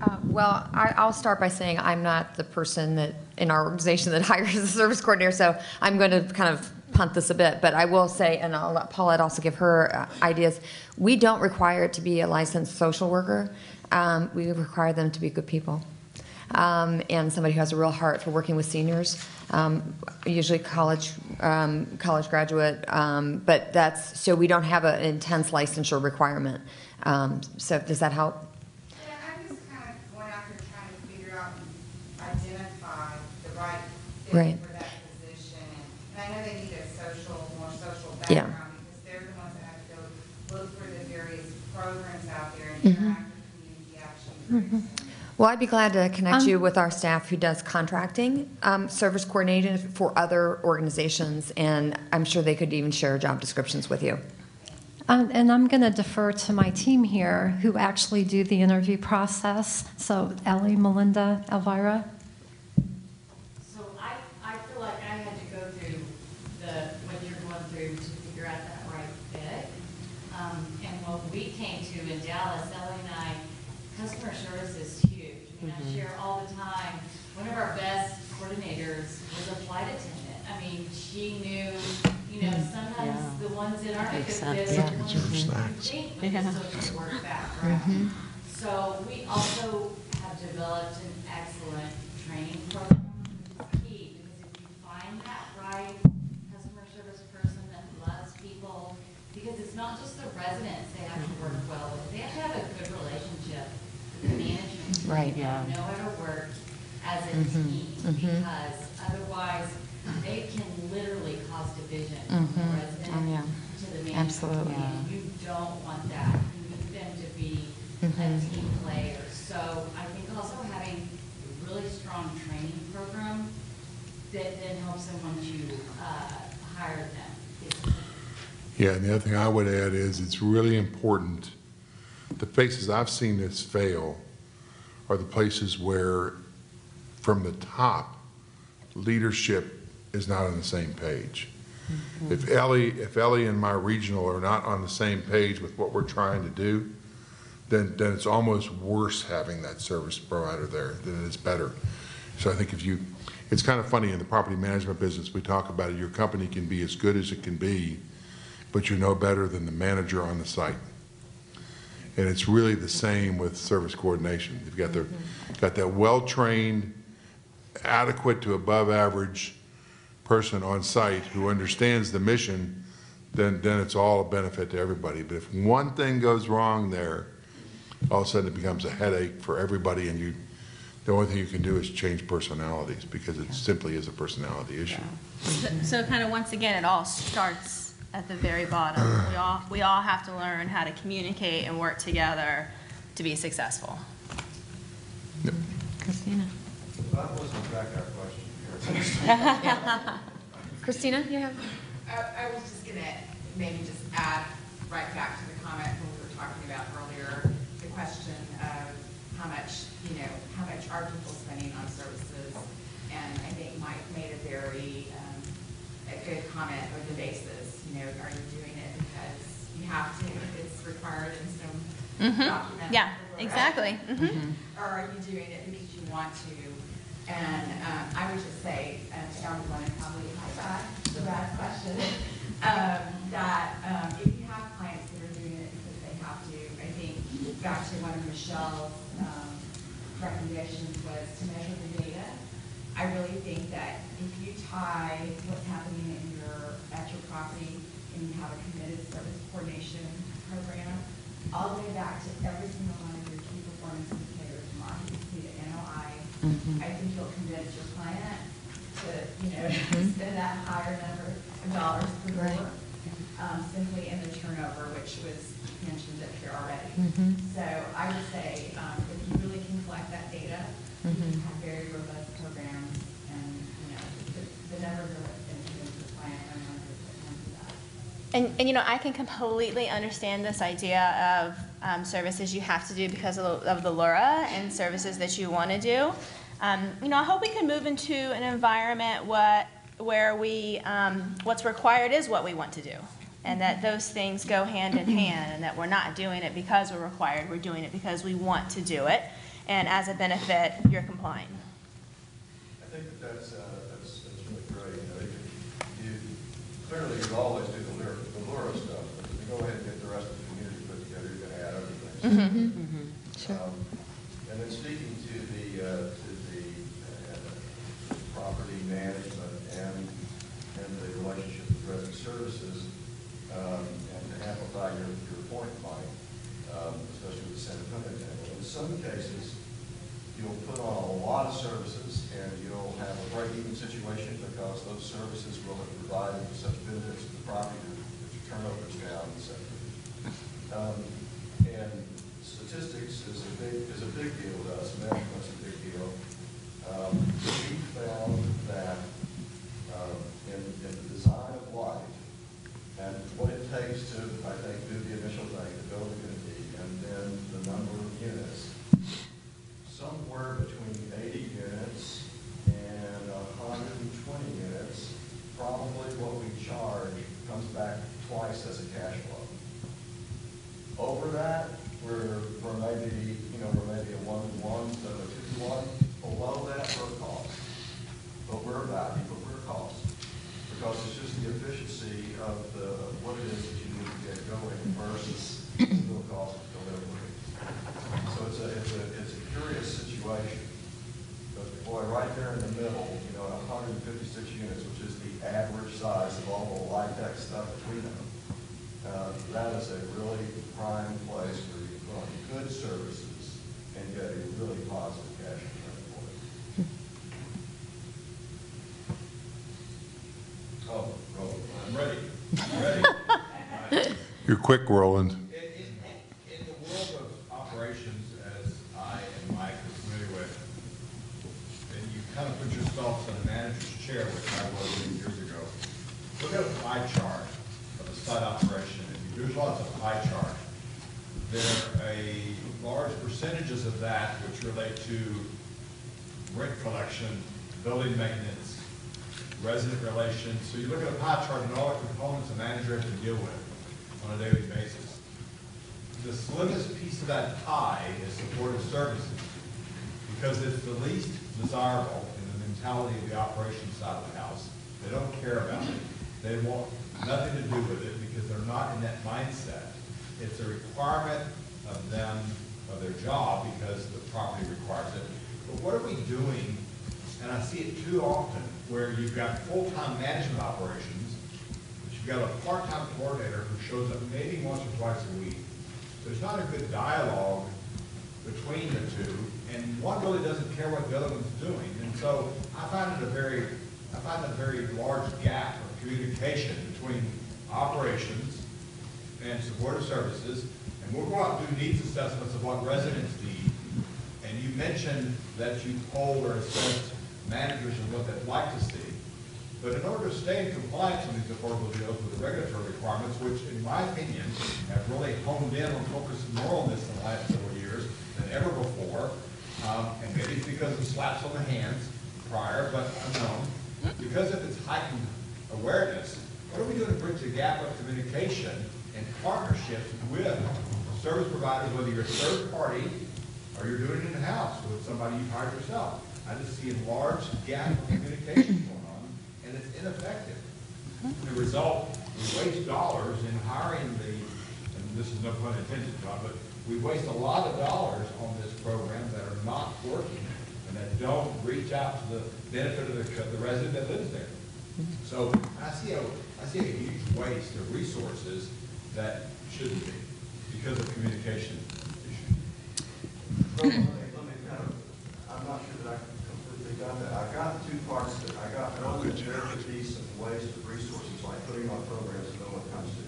upon. Well, I'll start by saying I'm not the person that in our organization that hires a service coordinator, so I'm going to kind of punt this a bit, but I will say, and I'll let Paulette also give her ideas, we don't require it to be a licensed social worker. We require them to be good people. And somebody who has a real heart for working with seniors, usually college graduate, but that's, so we don't have an intense licensure requirement. So does that help? Yeah, I'm just kind of going out there trying to figure out and identify the right fit for that position. And I know they need a more social background because they're the ones that have to go look for the various programs out there and interact with community action groups. Well, I'd be glad to connect you with our staff who does contracting service coordinating for other organizations, and I'm sure they could even share job descriptions with you. And I'm going to defer to my team here who actually do the interview process. So Ellie, Melinda, Elvira. So I feel like I had to go through what you're going through to figure out that right fit. And what we came to in Dallas, Ellie and I, customer service is huge. I mean, I share all the time. One of our best coordinators was a flight attendant. I mean, she knew, sometimes the ones that aren't a good fit are the ones that you think with the social work background. So we also have developed an excellent training program. Key, because if you find that right customer service person that loves people, because it's not just the residents they have to work well with, they have to have a good relationship with the management team. Right. And know how to work as a team, because otherwise they can literally cause division from the resident to the management. Absolutely. And you don't want that. You need them to be a team player. So I think also having a really strong training program that then helps them once you hire them is key. Yeah, and the other thing I would add is it's really important. The places I've seen this fail are the places where, from the top, leadership is not on the same page. If Ellie and my regional are not on the same page with what we're trying to do, then it's almost worse having that service provider there than it is better. So I think it's kind of funny in the property management business, we talk about it, your company can be as good as it can be, but you're no better than the manager on the site. And it's really the same with service coordination. You've got that well-trained, adequate to above average person on site who understands the mission, then it's all a benefit to everybody. But if one thing goes wrong there, all of a sudden it becomes a headache for everybody, and the only thing you can do is change personalities, because it simply is a personality issue. So kind of once again, it all starts at the very bottom. We all have to learn how to communicate and work together to be successful. Yep. Christina. That wasn't exactly our question here. Christina, you have? I was just going to maybe just add right back to the comment when we were talking about earlier, the question of how much are people spending on services? And I think Mike made a very a good comment on the basis. Are you doing it because you have to, if it's required in some document? Yeah, exactly. Or are you doing it because you want to? And I would just say to everyone, and probably the last question, that if you have clients that are doing it because they have to, I think back to one of Michelle's recommendations was to measure the data. I really think that if you tie what's happening at your property and you have a committed service coordination program, all the way back to every single one of your key performance indicators from occupancy to NOI, I think you'll convince your client to, spend that higher number of dollars per door, simply in the turnover, which was mentioned up here already. So I would say, if you really can collect that data, you can have very robust programs, and the numbers are what's going to convince the client and the numbers that come to that. And I can completely understand this idea of services you have to do because of the LURA and services that you want to do. I hope we can move into an environment where we what's required is what we want to do, and that those things go hand in hand, and that we're not doing it because we're required. We're doing it because we want to do it, and as a benefit, you're complying. I think that's really great. Clearly, you always do the LURA stuff, but if you go ahead and get the rest of the community put together, you're going to add other things. Sure. And then speaking to the property management and the relationship with resident services, and to amplify your point, Mike, especially with the San Antonio example. In some cases, you'll put on a lot of services and you'll have a break-even situation because those services will have provided such benefits to the property that your turnover is down, etc. And statistics is a big deal to us, measurement. 156 units, which is the average size of all the LIHTC stuff that we know, that is a really prime place where you can run good services and get a really positive cash return for it. Oh, Roland, I'm ready. I'm ready. You're quick, Roland. In the world of operations, as I and Mike are familiar with, and you kind of put yourself in a manager's chair, which I was many years ago, look at a pie chart of a site operation. And you visualize a pie chart. There are a large percentages of that which relate to rent collection, building maintenance, resident relations. So you look at a pie chart and all the components a manager has to deal with on a daily basis. The slimmest piece of that pie is supportive services, because it's the least desirable in the mentality of the operations side of the house. They don't care about it. They want nothing to do with it because they're not in that mindset. It's a requirement of them, of their job, because the property requires it. But what are we doing? And I see it too often, where you've got full-time management operations, but you've got a part-time coordinator who shows up maybe once or twice a week. There's not a good dialogue between the two, and one really doesn't care what the other one's doing. And so I find a very large gap of communication between operations and supportive services. And we'll go out and do needs assessments of what residents need. And you mentioned that you polled or assessed managers and what they'd like to see. But in order to stay in compliance with these affordable deals with the regulatory requirements, which in my opinion have really honed in on focusing more on this in the last several years than ever before, and maybe it's because of slaps on the hands prior, but unknown, because of its heightened awareness, what are we doing to bridge the gap of communication and partnerships with service providers, whether you're a third party or you're doing it in-house with somebody you hired yourself? I just see a large gap of communication going on, and it's ineffective. The result, we waste dollars in hiring and this is no pun intended, John, but we waste a lot of dollars on this program that are not working and that don't reach out to the benefit of the resident that lives there. So I see a huge waste of resources that shouldn't be because of communication issues. I'm not sure that I completely got that. I got two parts that I got. One is there could be some waste of resources, like putting on programs that no one comes to.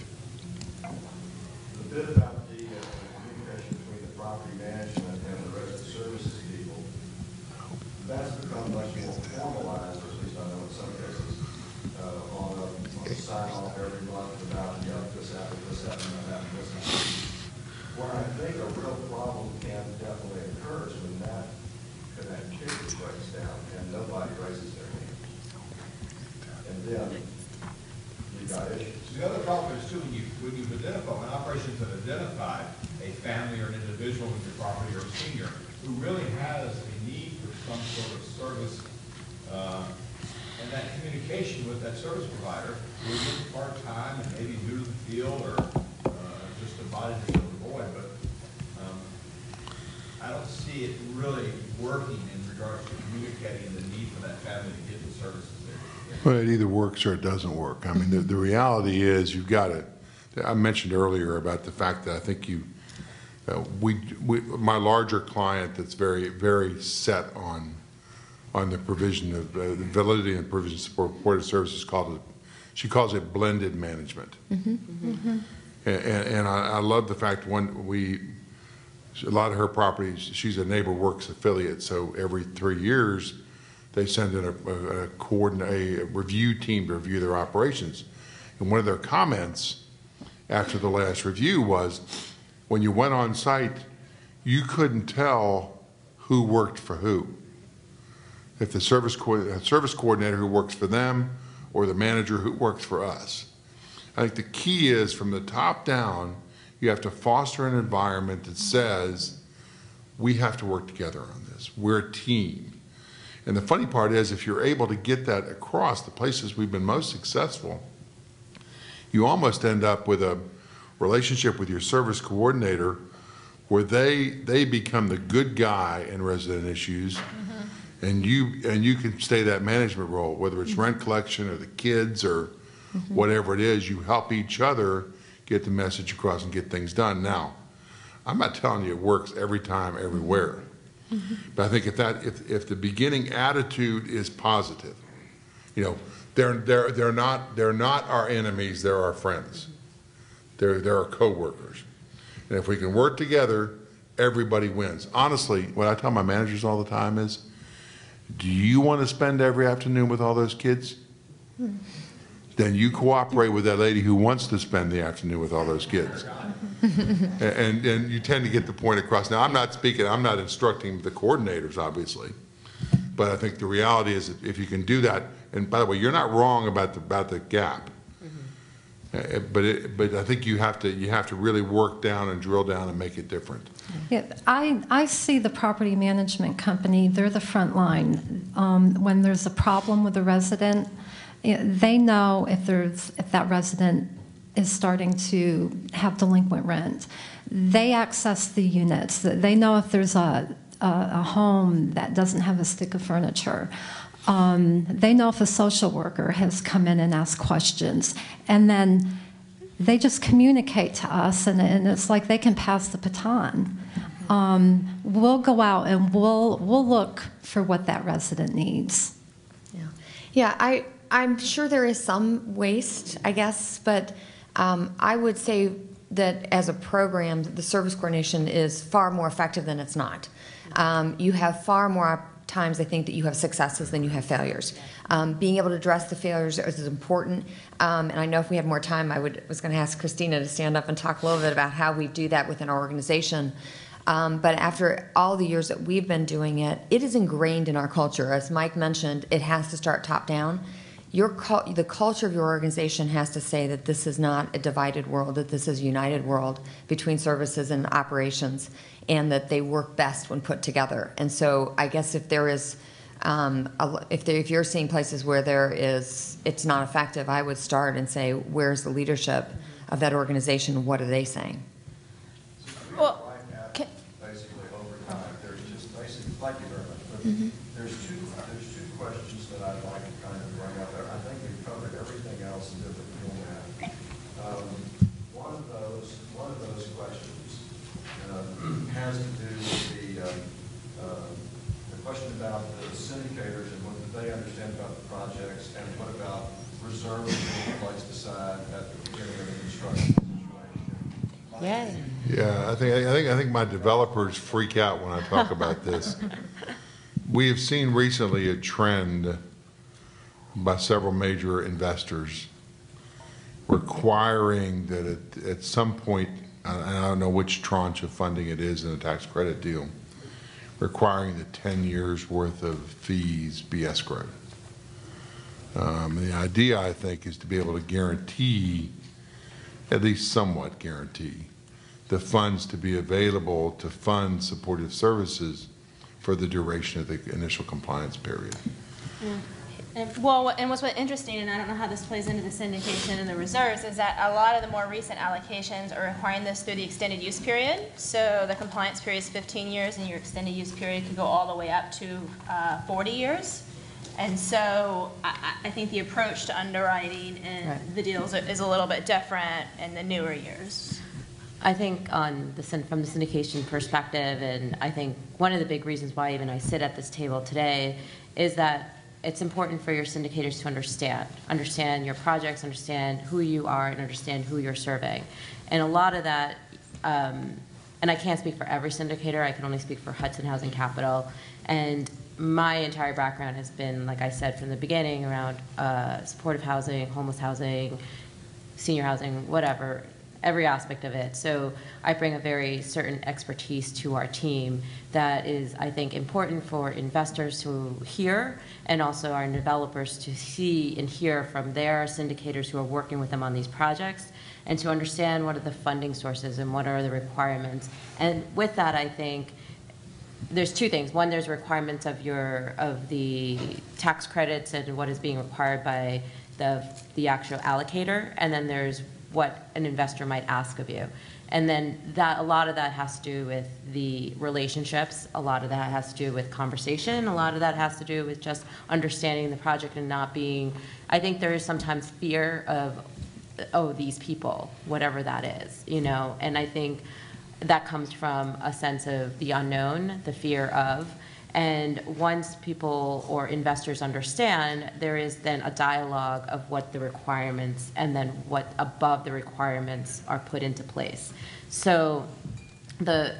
The bit about the communication between the property management and the resident services people, that's become much more formalized, or at least I know in some cases, on a sign off every month about, yeah, this happened, this happened, that happened, this happened. Where I think a real problem can definitely occur is when that connectivity breaks down and nobody raises their hand. And then you got issues. The other problem is too, when you've identified, when operations have identified a family or an individual with your property or a senior who really has a need for some sort of service, and that communication with that service provider, who is part-time and maybe new to the field or just invited to fill the void, but I don't see it really working in regards to communicating the need for that family to get the services there. Well, it either works or it doesn't work. I mean, the reality is you've got to, I mentioned earlier about the fact that I think my larger client that's very, very set on the provision of the validity and provision of supportive services, she calls it blended management. Mm-hmm. Mm-hmm. And I love the fact a lot of her properties, she's a NeighborWorks affiliate, so every 3 years they send in a review team to review their operations. And one of their comments after the last review was, when you went on site, you couldn't tell who worked for who. If the service coordinator who works for them or the manager who works for us. I think the key is from the top down, you have to foster an environment that says, we have to work together on this. We're a team. And the funny part is, if you're able to get that across the places we've been most successful, you almost end up with a relationship with your service coordinator where they become the good guy in resident issues, And you can stay that management role, whether it's rent collection or the kids or whatever it is, you help each other get the message across and get things done. Now, I'm not telling you it works every time, everywhere. But I think if the beginning attitude is positive, you know, they're not our enemies, they're our friends. They're our coworkers. And if we can work together, everybody wins. Honestly, what I tell my managers all the time is, do you want to spend every afternoon with all those kids? Then you cooperate with that lady who wants to spend the afternoon with all those kids. and you tend to get the point across. Now, I'm not instructing the coordinators, obviously. But I think the reality is that if you can do that, and by the way, you're not wrong about the gap. But I think you have to really work down and drill down and make it different. Yeah, I see the property management company, they're the front line. When there's a problem with a resident, they know if that resident is starting to have delinquent rent. They access the units. They know if there's a home that doesn't have a stick of furniture. They know if a social worker has come in and asked questions. And then they just communicate to us, and it's like they can pass the baton. We'll go out and we'll look for what that resident needs. Yeah, I'm sure there is some waste, I guess, but I would say that as a program, the service coordination is far more effective than it's not. You have far more times, I think, that you have successes than you have failures. Being able to address the failures is important. And I know if we had more time, I was going to ask Christina to stand up and talk a little bit about how we do that within our organization. But after all the years that we've been doing it, it is ingrained in our culture. As Mike mentioned, it has to start top down. The culture of your organization has to say that this is not a divided world, that this is a united world between services and operations, and that they work best when put together. And so I guess if there is, if you're seeing places where it's not effective, I would start and say, where's the leadership of that organization? What are they saying? Well, basically over time, there's just basically, thank you very much. But there's two questions that I'd like to kind of bring up there. I think we've covered everything else that we can have. One of those questions has to do with the question about the syndicators and what do they understand about the projects, and what about reserves being placed aside at the beginning of the construction situation. Yeah, I think my developers freak out when I talk about this. We have seen recently a trend by several major investors requiring that at some point, and I don't know which tranche of funding it is in a tax credit deal, requiring that 10 years worth of fees be escrowed. The idea, I think, is to be able to guarantee, at least somewhat guarantee, the funds to be available to fund supportive services for the duration of the initial compliance period. And what's interesting, and I don't know how this plays into the syndication and the reserves, is that a lot of the more recent allocations are requiring this through the extended use period. So the compliance period is 15 years, and your extended use period could go all the way up to 40 years. And so I think the approach to underwriting and the deals is a little bit different in the newer years. I think from the syndication perspective, and I think one of the big reasons why even I sit at this table today is that it's important for your syndicators to understand your projects, understand who you are, and understand who you're serving. And a lot of that, and I can't speak for every syndicator, I can only speak for Hudson Housing Capital. And my entire background has been, like I said from the beginning, around supportive housing, homeless housing, senior housing, whatever, every aspect of it. So I bring a very certain expertise to our team that is, I think, important for investors to hear, and also our developers to see and hear from their syndicators who are working with them on these projects, and to understand what are the funding sources and what are the requirements. And with that, I think there's two things. One, there's requirements of the tax credits and what is being required by the actual allocator, and then there's what an investor might ask of you. And then a lot of that has to do with the relationships, a lot of that has to do with conversation, a lot of that has to do with just understanding the project and not being, I think there is sometimes fear of, oh, these people, whatever that is, and I think that comes from a sense of the unknown, the fear of, and once people or investors understand, there is then a dialogue of what the requirements and then what above the requirements are put into place. So that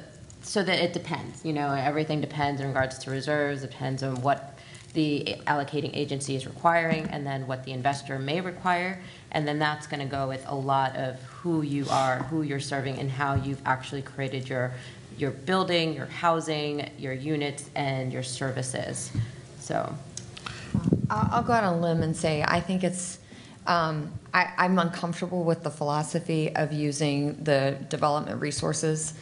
it depends, everything depends in regards to reserves, it depends on what the allocating agency is requiring and then what the investor may require. And then that's going to go with a lot of who you are, who you're serving, and how you've actually created your building, your housing, your units, and your services. So I'll go out on a limb and say I think it's, I'm uncomfortable with the philosophy of using the development resources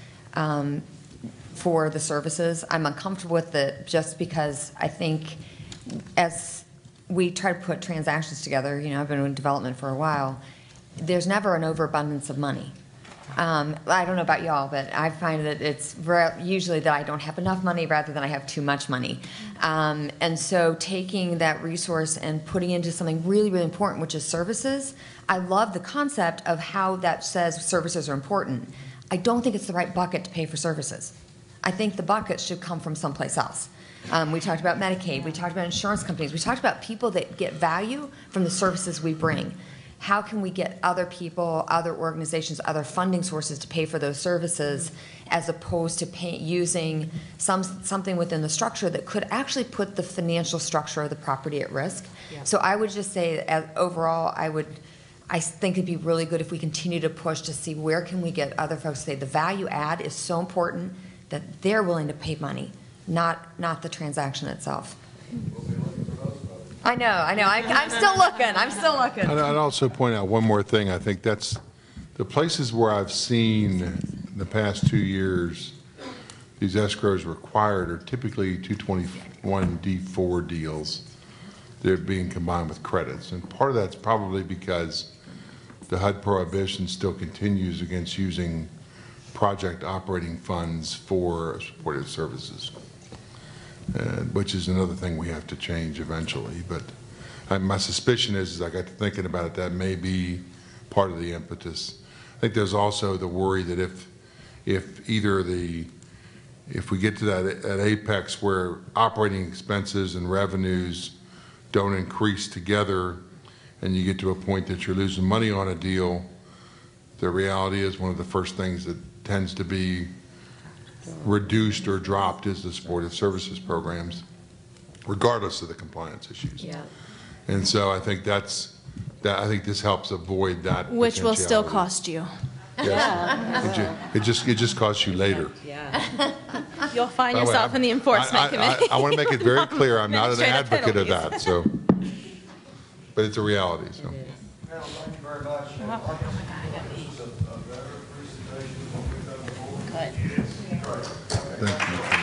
for the services. I'm uncomfortable with it just because I think as we try to put transactions together, I've been in development for a while, there's never an overabundance of money. I don't know about y'all, but I find that it's usually that I don't have enough money rather than I have too much money. And so taking that resource and putting it into something really, really important, which is services, I love the concept of how that says services are important. I don't think it's the right bucket to pay for services. I think the bucket should come from someplace else. We talked about Medicaid. We talked about insurance companies. We talked about people that get value from the services we bring. How can we get other people, other organizations, other funding sources to pay for those services as opposed to using something within the structure that could actually put the financial structure of the property at risk? Yeah. So I would just say overall, I think it'd be really good if we continue to push to see where can we get other folks to say the value add is so important that they're willing to pay money, not the transaction itself. I know. I'm still looking. I'd also point out one more thing. I think that's the places where I've seen in the past 2 years these escrows required are typically 221D4 deals. They're being combined with credits. And part of that's probably because the HUD prohibition still continues against using project operating funds for supportive services. Which is another thing we have to change eventually. But my suspicion is, I got to thinking about it, that may be part of the impetus. I think there's also the worry that if we get to that apex where operating expenses and revenues don't increase together, and you get to a point that you're losing money on a deal, the reality is one of the first things that tends to be reduced or dropped is the supportive services programs, regardless of the compliance issues. Yeah. And so I think I think this helps avoid that. Which will still cost you. Yes. Yeah. It just costs you later. Yeah. You'll find yourself in the enforcement committee. I want to make it very clear I'm not an advocate of that. So, but it's a reality. So. Well, thank you very much. Oh my God, I got these. A better presentation than we've done before. Good. Thank you.